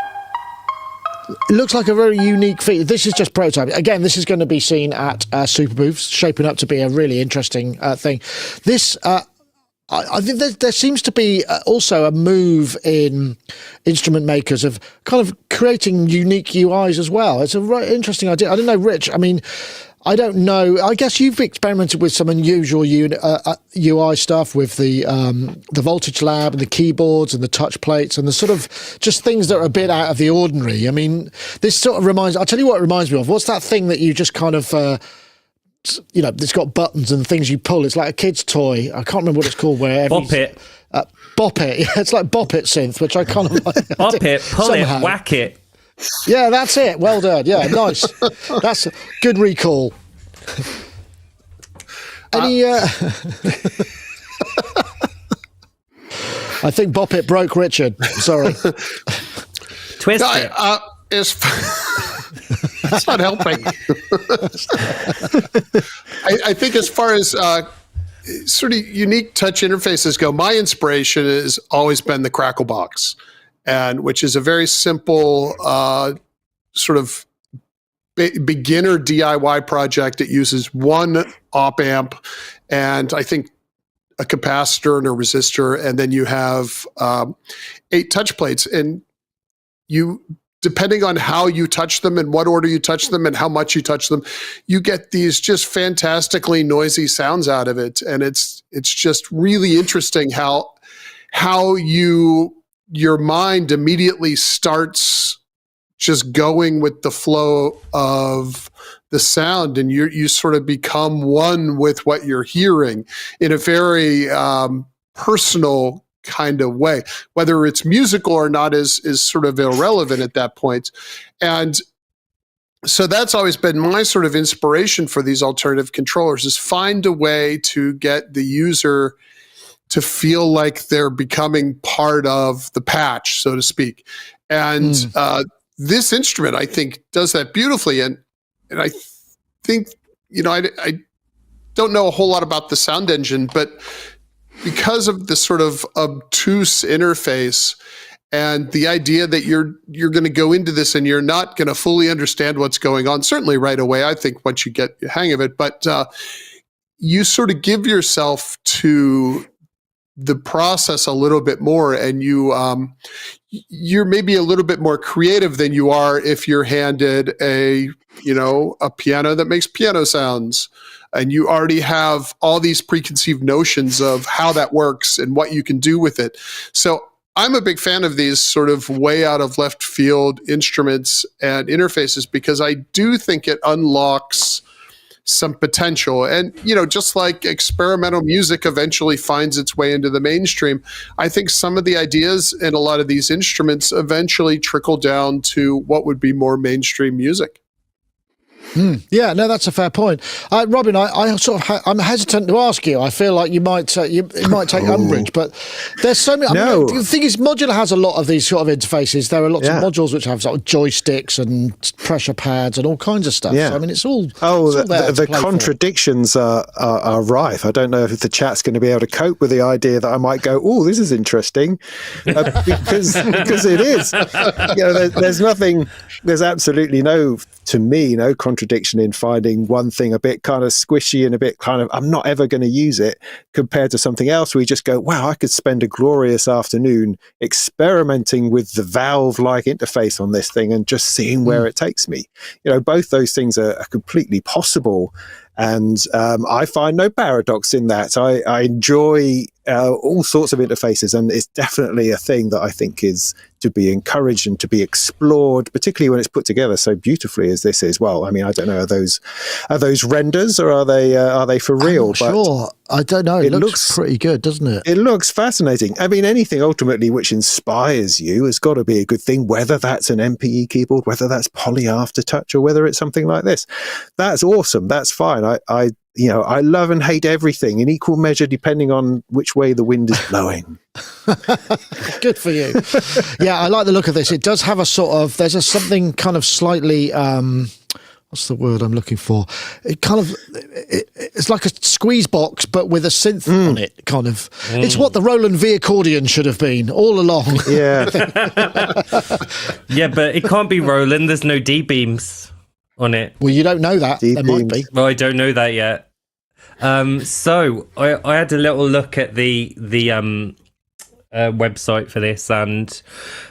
It looks like a very unique feature. This is just prototype. Again, this is going to be seen at Super Booths, shaping up to be a really interesting thing. This... I think there seems to be also a move in instrument makers of kind of creating unique UIs as well. It's a very interesting idea. I don't know, Rich. I mean, I don't know. I guess you've experimented with some unusual UI stuff with the Voltage Lab and the keyboards and the touch plates and the sort of just things that are a bit out of the ordinary. I mean, this sort of I'll tell you what it reminds me of. What's that thing that you just kind of... it's got buttons and things you pull. It's like a kid's toy. I can't remember what it's called. Bop it. Bop it. Yeah, it's like Bop It synth, which I kind of like. Bop it, pull somehow. It, whack it. Yeah, that's it. Well done. Yeah, nice. That's a good recall. Any... I think Bop It broke Richard. Sorry. Twist it. That's not helping. I think as far as sort of unique touch interfaces go, my inspiration has always been the Cracklebox, and which is a very simple sort of beginner DIY project. It uses one op amp and I think a capacitor and a resistor, and then you have 8 touch plates, and you, depending on how you touch them and what order you touch them and how much you touch them, you get these just fantastically noisy sounds out of it. And it's just really interesting how your mind immediately starts just going with the flow of the sound, and you sort of become one with what you're hearing in a very personal kind of way. Whether it's musical or not is sort of irrelevant at that point. And so that's always been my sort of inspiration for these alternative controllers, is find a way to get the user to feel like they're becoming part of the patch, so to speak. And this instrument, I think, does that beautifully. And I think, I don't know a whole lot about the sound engine, but because of the sort of obtuse interface and the idea that you're going to go into this and you're not going to fully understand what's going on, certainly right away, I think, once you get the hang of it, but you sort of give yourself to the process a little bit more, and you're maybe a little bit more creative than you are if you're handed a piano that makes piano sounds, and you already have all these preconceived notions of how that works and what you can do with it. So I'm a big fan of these sort of way out of left field instruments and interfaces, because I do think it unlocks some potential. And, just like experimental music eventually finds its way into the mainstream, I think some of the ideas in a lot of these instruments eventually trickle down to what would be more mainstream music. Yeah, no, that's a fair point. Robin, I'm hesitant to ask you. I feel like you might take umbrage, but there's so many. No. The thing is, Modular has a lot of these sort of interfaces. There are lots of modules which have sort of joysticks and pressure pads and all kinds of stuff. Yeah. So, I mean, it's all. The contradictions are rife. I don't know if the chat's going to be able to cope with the idea that I might go, "Oh, this is interesting," because it is. There's absolutely no contradiction in finding one thing a bit kind of squishy and a bit kind of, I'm not ever going to use it, compared to something else where you just go, wow, I could spend a glorious afternoon experimenting with the valve-like interface on this thing and just seeing where it takes me. Both those things are completely possible. And I find no paradox in that. I enjoy all sorts of interfaces, and it's definitely a thing that I think is to be encouraged and to be explored, particularly when it's put together so beautifully as this is. Well, I mean, I don't know, are those renders, or are they for real? I'm not sure. I don't know. It looks pretty good, doesn't it? It looks fascinating. I mean, anything ultimately which inspires you has got to be a good thing, whether that's an MPE keyboard, whether that's Paulee Aftertouch, or whether it's something like this. That's awesome. That's fine. I love and hate everything in equal measure, depending on which way the wind is blowing. Good for you. Yeah, I like the look of this. It does have a sort of, there's something kind of slightly, what's the word I'm looking for? It kind of, it's like a squeeze box, but with a synth on it, kind of. It's what the Roland V accordion should have been all along. Yeah. Yeah, but it can't be Roland. There's no D-beams on it. Well, you don't know that. There might be. Well, I don't know that yet. So I had a little look at the website for this, and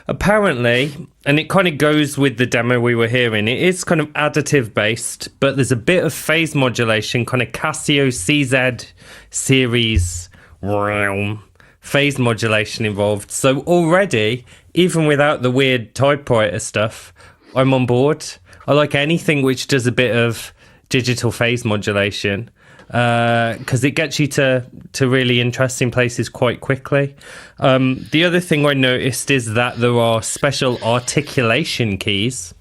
apparently, and it kind of goes with the demo we were hearing, it is kind of additive based, but there's a bit of phase modulation, kind of Casio CZ series realm phase modulation involved. So already, even without the weird typewriter stuff, I'm on board. I like anything which does a bit of digital phase modulation, because it gets you to really interesting places quite quickly. The other thing I noticed is that there are special articulation keys,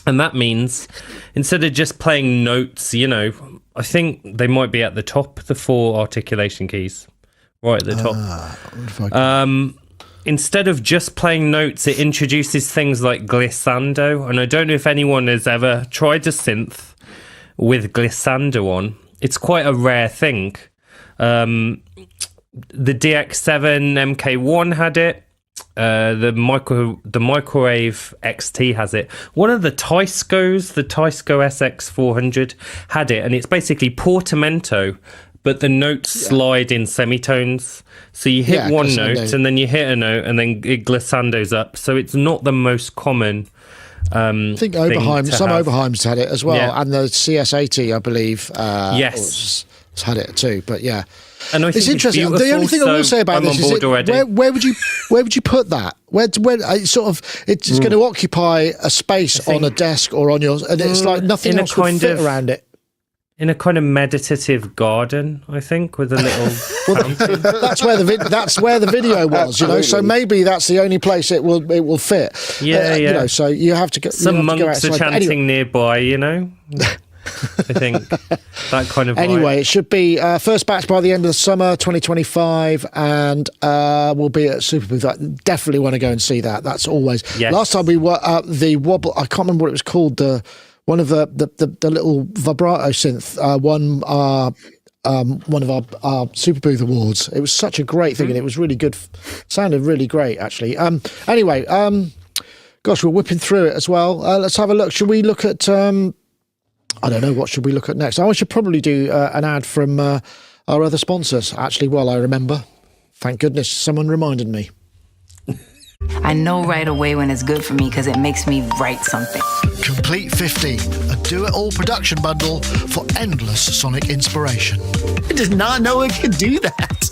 and that means instead of just playing notes, I think they might be at the top, the 4 articulation keys, right at the top. instead of just playing notes, it introduces things like glissando. And I don't know if anyone has ever tried a synth with glissando on. It's quite a rare thing. The DX7 MK1 had it. The Microwave XT has it. One of the Tyscos, the Tysco SX400, had it, and it's basically portamento, but the notes slide in semitones. So you hit one note, and then you hit a note, and then it glissandos up. So it's not the most common. I think Oberheim's had it as well, and the CS80, I believe, has had it too. But yeah. And I think it's interesting. The only thing I will say about this is where would you put that? Where it's going to occupy a space on a desk or on yours, and it's like nothing else would fit around it. In a kind of meditative garden, I think, with a little fountain. That's where the video was, you know. So maybe that's the only place it will fit. Yeah. You know, so you have to go. Some monks are chanting nearby, you know. I think that kind of vibe. Anyway, it should be first batch by the end of the summer 2025, and we'll be at Superbooth. I definitely want to go and see that. That's always last time we were at the Wobble. I can't remember what it was called. One of the little vibrato synth one of our Superbooth awards. It was such a great thing, and it was really good. Sounded really great, actually. Anyway, gosh, we're whipping through it as well. Let's have a look. Should we look at? I don't know. What should we look at next? I should probably do an ad from our other sponsors, actually, while I remember. Thank goodness someone reminded me. I know right away when it's good for me because it makes me write something. Komplete 15, a do-it-all production bundle for endless sonic inspiration. I did not know it could do that.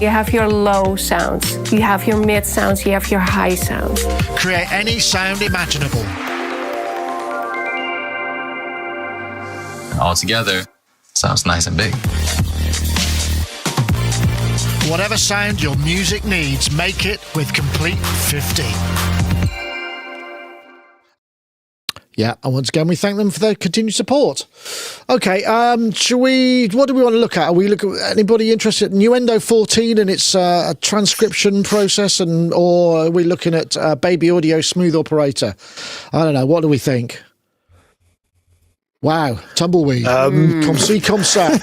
You have your low sounds, you have your mid sounds, you have your high sounds. Create any sound imaginable. All together, sounds nice and big. Whatever sound your music needs, make it with Komplete 15. Yeah, and once again, we thank them for their continued support. Okay, what do we want to look at? Are we looking at anybody interested in Nuendo 14 and its transcription process, or are we looking at Baby Audio Smooth Operator? I don't know. What do we think? Wow, tumbleweed. Come see, come say.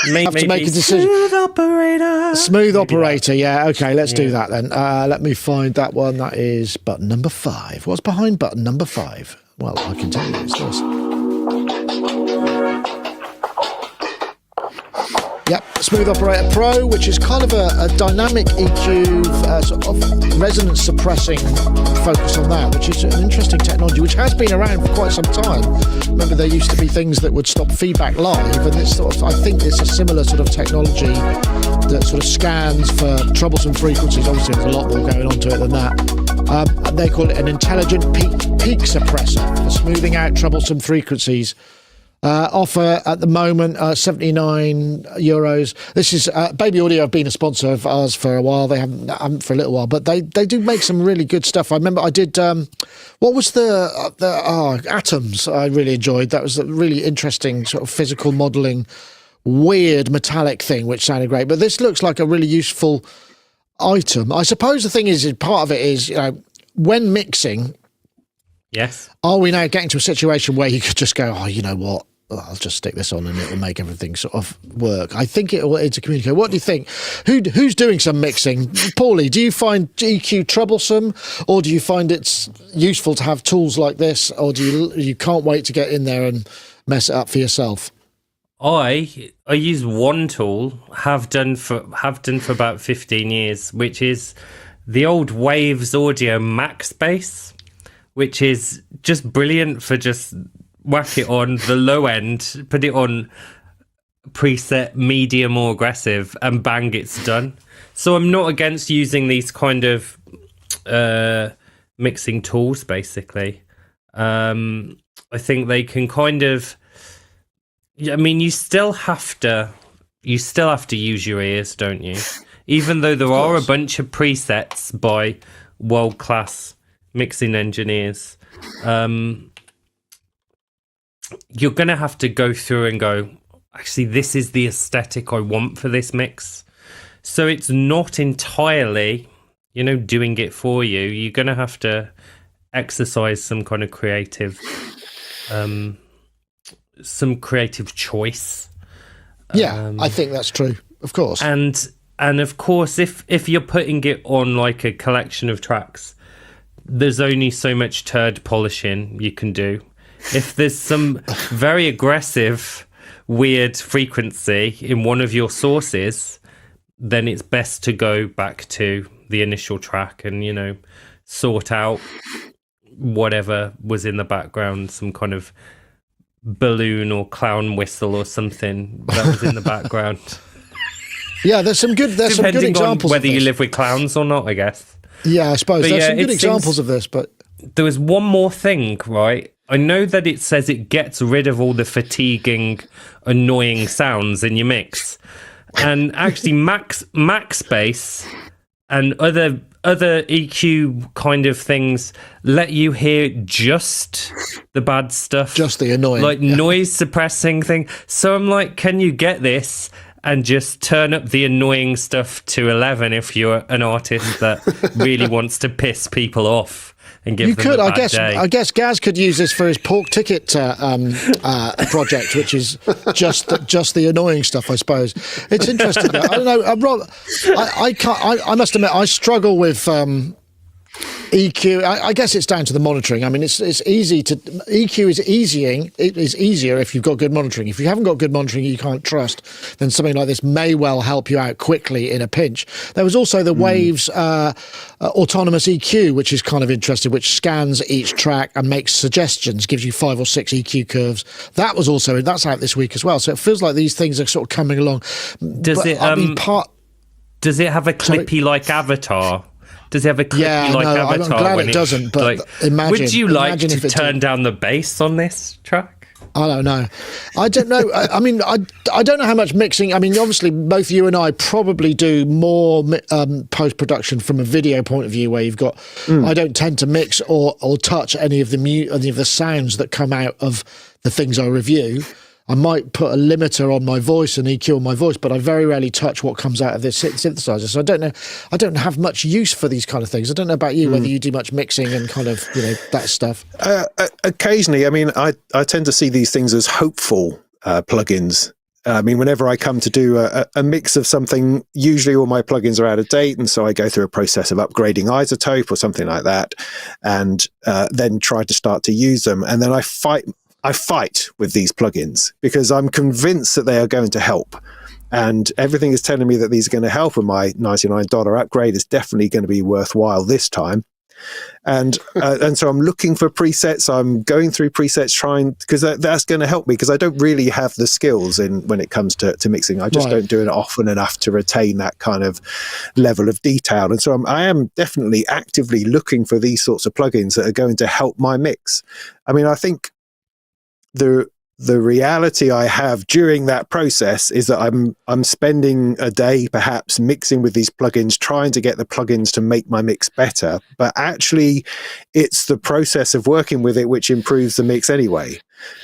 Have to make a decision. Smooth operator. Yeah. Okay. Let's do that then. Let me find that one. That is button number 5. What's behind button number 5? Well, I can tell you it's this. Yep, Smooth Operator Pro, which is kind of a dynamic EQ, sort of resonance suppressing focus on that, which is an interesting technology, which has been around for quite some time. Remember, there used to be things that would stop feedback live, and this I think it's a similar sort of technology that sort of scans for troublesome frequencies. Obviously, there's a lot more going on to it than that. And they call it an intelligent peak suppressor for smoothing out troublesome frequencies. Offer at the moment €79. This is Baby Audio have been a sponsor of ours for a while. They haven't for a little while, but they do make some really good stuff. I remember I did what was the Atoms? I really enjoyed. That was a really interesting sort of physical modelling, weird metallic thing, which sounded great. But this looks like a really useful item. I suppose the thing is part of it is, you know, when mixing. Yes. Are we now getting to a situation where you could just go, oh, you know what? I'll just stick this on and it'll make everything sort of work. I think it will intercommunicate. What do you think? Who's doing some mixing? Paulee, do you find EQ troublesome, or do you find it's useful to have tools like this, or do you can't wait to get in there and mess it up for yourself? I use one tool, have done for about 15 years, which is the old Waves Audio Max Bass, which is just brilliant for just whack it on the low end, put it on preset medium or aggressive, and bang, it's done. So I'm not against using these kind of mixing tools, basically. I think they can kind of, I mean, you still have to use your ears, don't you? Even though there are a bunch of presets by world-class mixing engineers, you're going to have to go through and go, actually, this is the aesthetic I want for this mix. So it's not entirely doing it for you. You're going to have to exercise some kind of creative choice. Yeah, I think that's true, of course. And of course, if you're putting it on like a collection of tracks, there's only so much turd polishing you can do. If there's some very aggressive, weird frequency in one of your sources, then it's best to go back to the initial track and, sort out whatever was in the background, some kind of balloon or clown whistle or something that was in the background. Yeah, there's some good examples. On whether you live with clowns or not, I guess. Yeah, I suppose there's some good examples of this, but there was one more thing, right? I know that it says it gets rid of all the fatiguing, annoying sounds in your mix, and actually, Max Bass and other EQ kind of things let you hear just the bad stuff, just the annoying, like noise suppressing thing. So I'm like, can you get this and just turn up the annoying stuff to 11 if you're an artist that really wants to piss people off and give them a bad day? I guess Gaz could use this for his pork ticket project, which is just the annoying stuff, I suppose. It's interesting. I don't know. I must admit, I struggle with EQ. I guess it's down to the monitoring. I mean, it's easy to EQ is easing. It is easier if you've got good monitoring. If you haven't got good monitoring, you can't trust, then something like this may well help you out quickly in a pinch. There was also the Waves autonomous EQ, which is kind of interesting, which scans each track and makes suggestions, gives you 5 or 6 EQ curves. That's out this week as well. So it feels like these things are sort of coming along. Does it have a clippy like avatar? Does it have a clippy avatar? I'm glad it doesn't, but imagine. Would you like to turn down the bass on this track? I don't know. I don't know. I mean, I don't know how much mixing. I mean, obviously, both you and I probably do more post-production from a video point of view, where you've got. I don't tend to mix or touch any of the sounds that come out of the things I review. I might put a limiter on my voice and EQ on my voice, but I very rarely touch what comes out of this synthesizer. So I don't know. I don't have much use for these kind of things. I don't know about you, whether you do much mixing and kind of, that stuff. Occasionally, I mean, I tend to see these things as hopeful plugins. I mean, whenever I come to do a mix of something, usually all my plugins are out of date, and so I go through a process of upgrading iZotope or something like that, and then try to start to use them. And then I fight with these plugins because I'm convinced that they are going to help. And everything is telling me that these are going to help, and my $99 upgrade is definitely going to be worthwhile this time. And so I'm looking for presets. I'm going through presets, because that's going to help me, because I don't really have the skills when it comes to mixing. I just don't do it often enough to retain that kind of level of detail. And so I am definitely actively looking for these sorts of plugins that are going to help my mix. I mean, I think the reality I have during that process is that I'm spending a day perhaps mixing with these plugins, trying to get the plugins to make my mix better. But actually, it's the process of working with it which improves the mix anyway.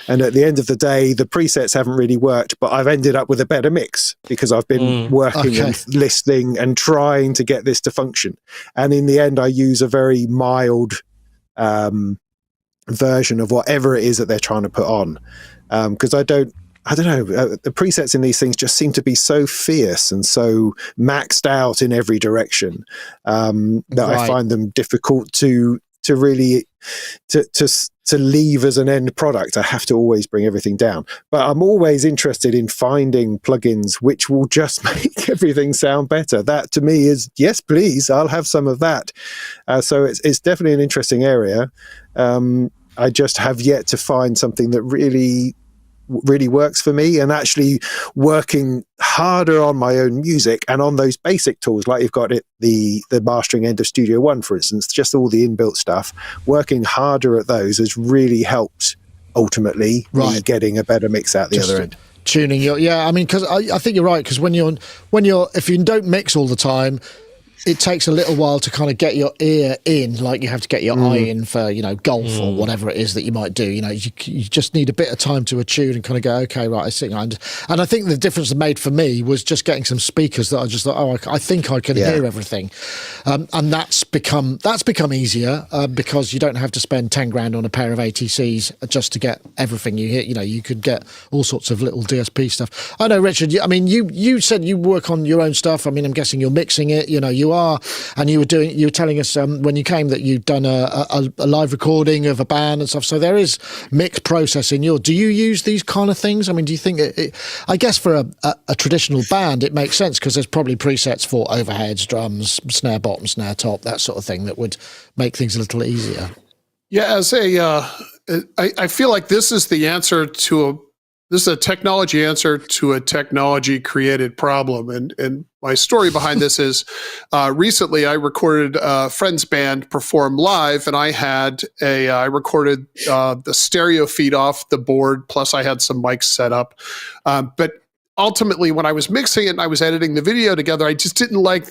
And at the end of the day, the presets haven't really worked, but I've ended up with a better mix because I've been working and listening and trying to get this to function. And in the end, I use a very mild version of whatever it is that they're trying to put on, because I don't know, the presets in these things just seem to be so fierce and so maxed out in every direction that I find them difficult to really to leave as an end product. I have to always bring everything down, but I'm always interested in finding plugins which will just make everything sound better. That to me is, yes, please, I'll have some of that. So it's definitely an interesting area. I just have yet to find something that really works for me, and actually working harder on my own music and on those basic tools, like you've got the mastering end of Studio One, for instance, just all the inbuilt stuff. Working harder at those has really helped ultimately me getting a better mix out the other end. Tuning I mean, because I think you're right, because when you're if you don't mix all the time, it takes a little while to kind of get your ear in, like you have to get your eye in for, golf or whatever it is that you might do. You just need a bit of time to attune and kind of go, okay, right, I think. And I think the difference it made for me was just getting some speakers that I just thought, I think I can hear everything. And that's become easier because you don't have to spend 10 grand on a pair of ATCs just to get everything you hear. You could get all sorts of little DSP stuff. I know, Richard, you said you work on your own stuff. I mean, I'm guessing you're mixing it, you are, and you were telling us when you came that you'd done a live recording of a band and stuff. So there is mix processing. Do you use these kind of things? I mean, do you think I guess for a traditional band, it makes sense because there's probably presets for overheads, drums, snare bottom, snare top, that sort of thing that would make things a little easier. Yeah, I feel like this is the answer to this is a technology answer to a technology created problem. And my story behind this is recently I recorded a friend's band perform live, and I recorded the stereo feed off the board, plus I had some mics set up. But ultimately, when I was mixing it and I was editing the video together, I just didn't like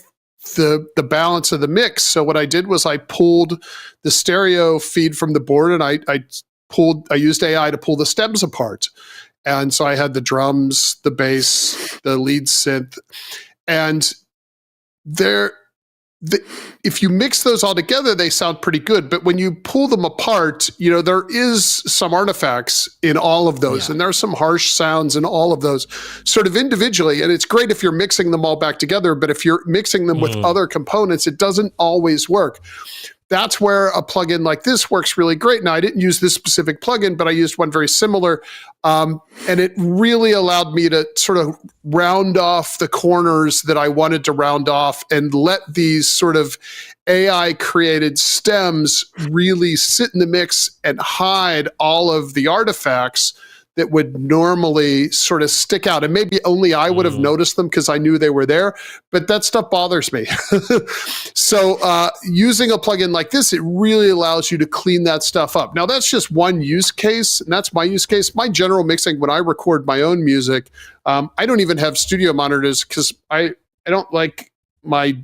the balance of the mix. So what I did was I pulled the stereo feed from the board, and I used AI to pull the stems apart. And so I had the drums, the bass, the lead synth, and if you mix those all together, they sound pretty good. But when you pull them apart, there is some artifacts in all of those, and there are some harsh sounds in all of those sort of individually. And it's great if you're mixing them all back together, but if you're mixing them with other components, it doesn't always work. That's where a plugin like this works really great. Now, I didn't use this specific plugin, but I used one very similar. And it really allowed me to sort of round off the corners that I wanted to round off and let these sort of AI-created stems really sit in the mix and hide all of the artifacts that would normally sort of stick out. And maybe only I would have noticed them because I knew they were there, but that stuff bothers me. So using a plugin like this, it really allows you to clean that stuff up. Now, that's just one use case, and that's my use case. My general mixing, when I record my own music, I don't even have studio monitors because I don't like my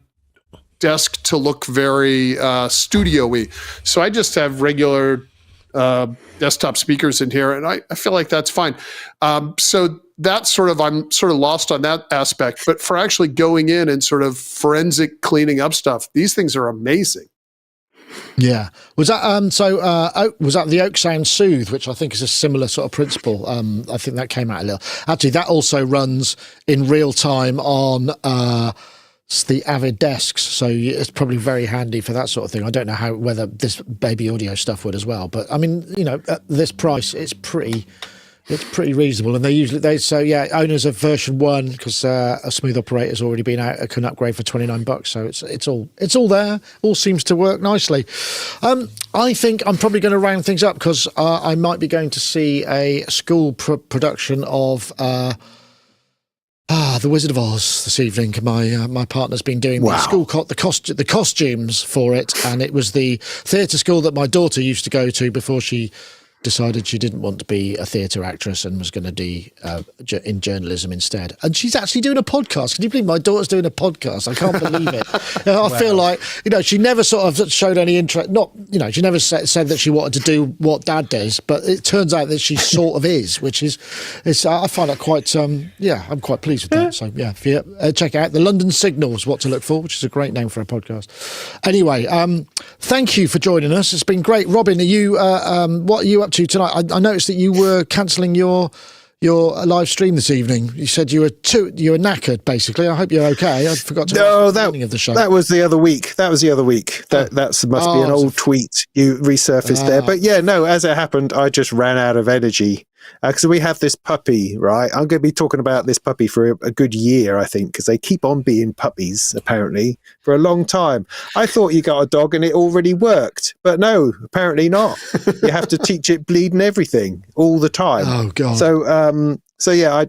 desk to look very studio-y. So I just have regular desktop speakers in here, and I feel like that's fine. So that's I'm sort of lost on that aspect. But for actually going in and sort of forensic cleaning up stuff, these things are amazing. Yeah. Was that was that the Oak Sound Soothe, which I think is a similar sort of principle? I think that came out a little. Actually, that also runs in real time on the Avid desks, so it's probably very handy for that sort of thing. I don't know whether this baby audio stuff would as well, but I mean, at this price, it's pretty reasonable. And owners of version 1, because a Smooth Operator's already been out, can upgrade for $29. So it's all there. All seems to work nicely. I think I'm probably going to round things up because I might be going to see a school production of The Wizard of Oz this evening. My partner's been doing the costumes for it, and it was the theatre school that my daughter used to go to before she decided she didn't want to be a theatre actress and was going to do in journalism instead. And she's actually doing a podcast. Can you believe my daughter's doing a podcast? I can't believe it. I feel like, she never sort of showed any interest. She never said that she wanted to do what Dad does, but it turns out that she sort of is, which is I find that quite, I'm quite pleased with that. So, check out the London Signals, What to Look For, which is a great name for a podcast. Anyway, thank you for joining us. It's been great. Robin, what are you up to tonight? I noticed that you were cancelling your live stream this evening. You said you were knackered, basically. I hope you're okay. I forgot to ask the beginning of the show. That was the other week. That must be an old tweet you resurfaced there. But as it happened, I just ran out of energy. Because we have this puppy, right? I'm going to be talking about this puppy for a good year, I think, because they keep on being puppies, apparently, for a long time. I thought you got a dog and it already worked, but no, apparently not. You have to teach it bleeding everything all the time. Oh, God.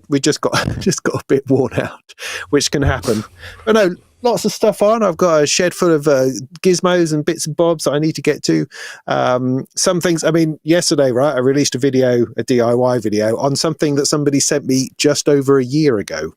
We just got a bit worn out, which can happen. But no, lots of stuff on. I've got a shed full of gizmos and bits and bobs that I need to get to. Some things, yesterday, right, I released a DIY video on something that somebody sent me just over a year ago,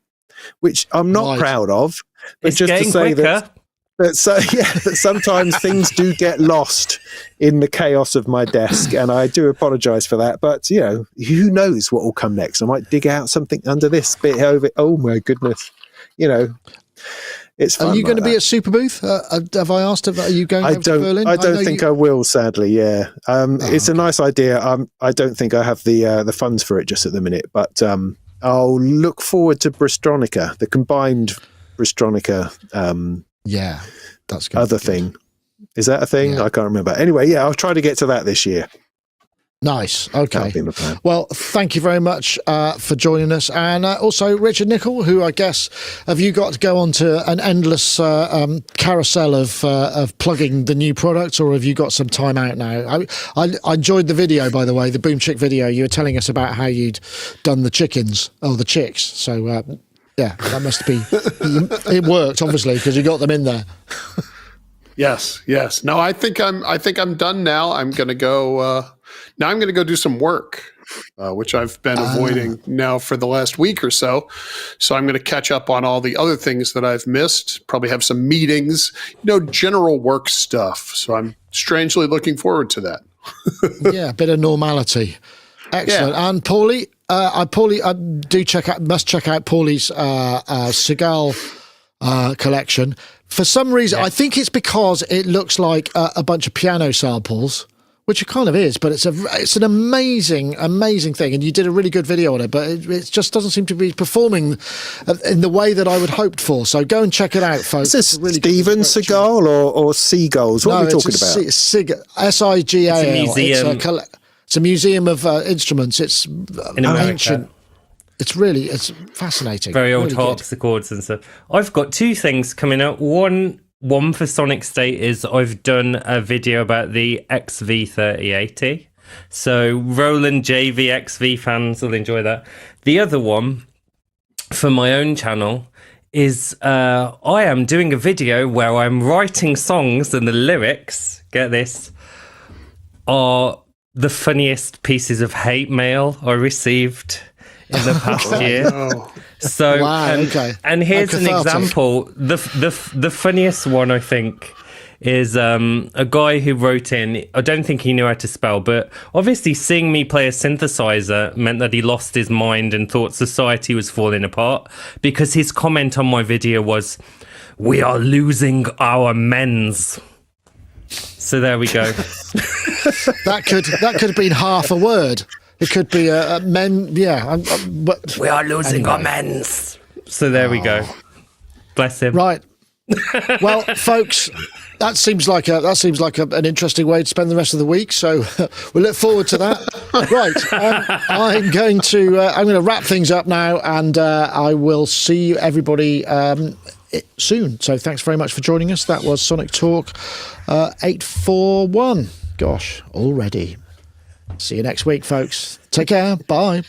which I'm not proud of. But it's just getting to say quicker. that But sometimes things do get lost in the chaos of my desk, and I do apologise for that. But who knows what will come next? I might dig out something under this bit over. Oh my goodness! It's fun. Are you like going to be that. at Super Booth? Have I asked? Are you going? Over to Berlin? I don't think I will. Sadly, yeah. It's a nice idea. I don't think I have the funds for it just at the minute, but I'll look forward to Bristronica, the combined Bristronica. Yeah, that's good. Other thing. Is that a thing? Yeah. I can't remember. Anyway, yeah, I'll try to get to that this year. Nice. Okay. That'll be my plan. Well, thank you very much for joining us. And also, Richard Nicol, who I guess, have you got to go on to an endless carousel of plugging the new products, or have you got some time out now? I enjoyed the video, by the way, the Boom Chick video. You were telling us about how you'd done the chickens, or the chicks. So, yeah, that must be, it worked, obviously, because you got them in there. Yes. No, I think I'm done now. I'm going to go. Now I'm going to go do some work, which I've been avoiding now for the last week or so. So I'm going to catch up on all the other things that I've missed. Probably have some meetings, general work stuff. So I'm strangely looking forward to that. Yeah, a bit of normality. Excellent. Yeah. And Paulee, I must check out Paulee's Seagal collection. For some reason, I think it's because it looks like a bunch of piano samples, which it kind of is, but it's an amazing thing, and you did a really good video on it, but it just doesn't seem to be performing in the way that I would hoped for. So go and check it out, folks. Is this Steven Seagal or Seagulls? What are we talking about? SIGAL. It's a museum. It's a museum of instruments. It's in America. ancient. It's fascinating. Very old really harpsichords and stuff. I've got two things coming out. One for Sonicstate is I've done a video about the XV3080. So Roland JV XV fans will enjoy that. The other one for my own channel is I am doing a video where I'm writing songs and the lyrics, get this, are the funniest pieces of hate mail I received in the past year. Oh. So, Wow, and here's an cathartic. example. The funniest one, I think, is a guy who wrote in. I don't think he knew how to spell, but obviously seeing me play a synthesizer meant that he lost his mind and thought society was falling apart, because his comment on my video was, "We are losing our men's." So there we go. That could have been half a word. It could be a men. Yeah, but We are losing our men's. So there we go. Bless him. right. Well, folks, that seems like an interesting way to spend the rest of the week. So we'll look forward to that. Right, I'm going to wrap things up now, and I will see everybody soon. So thanks very much for joining us. That was Sonic Talk 841. Gosh, already. See you next week, folks. Take care. Bye.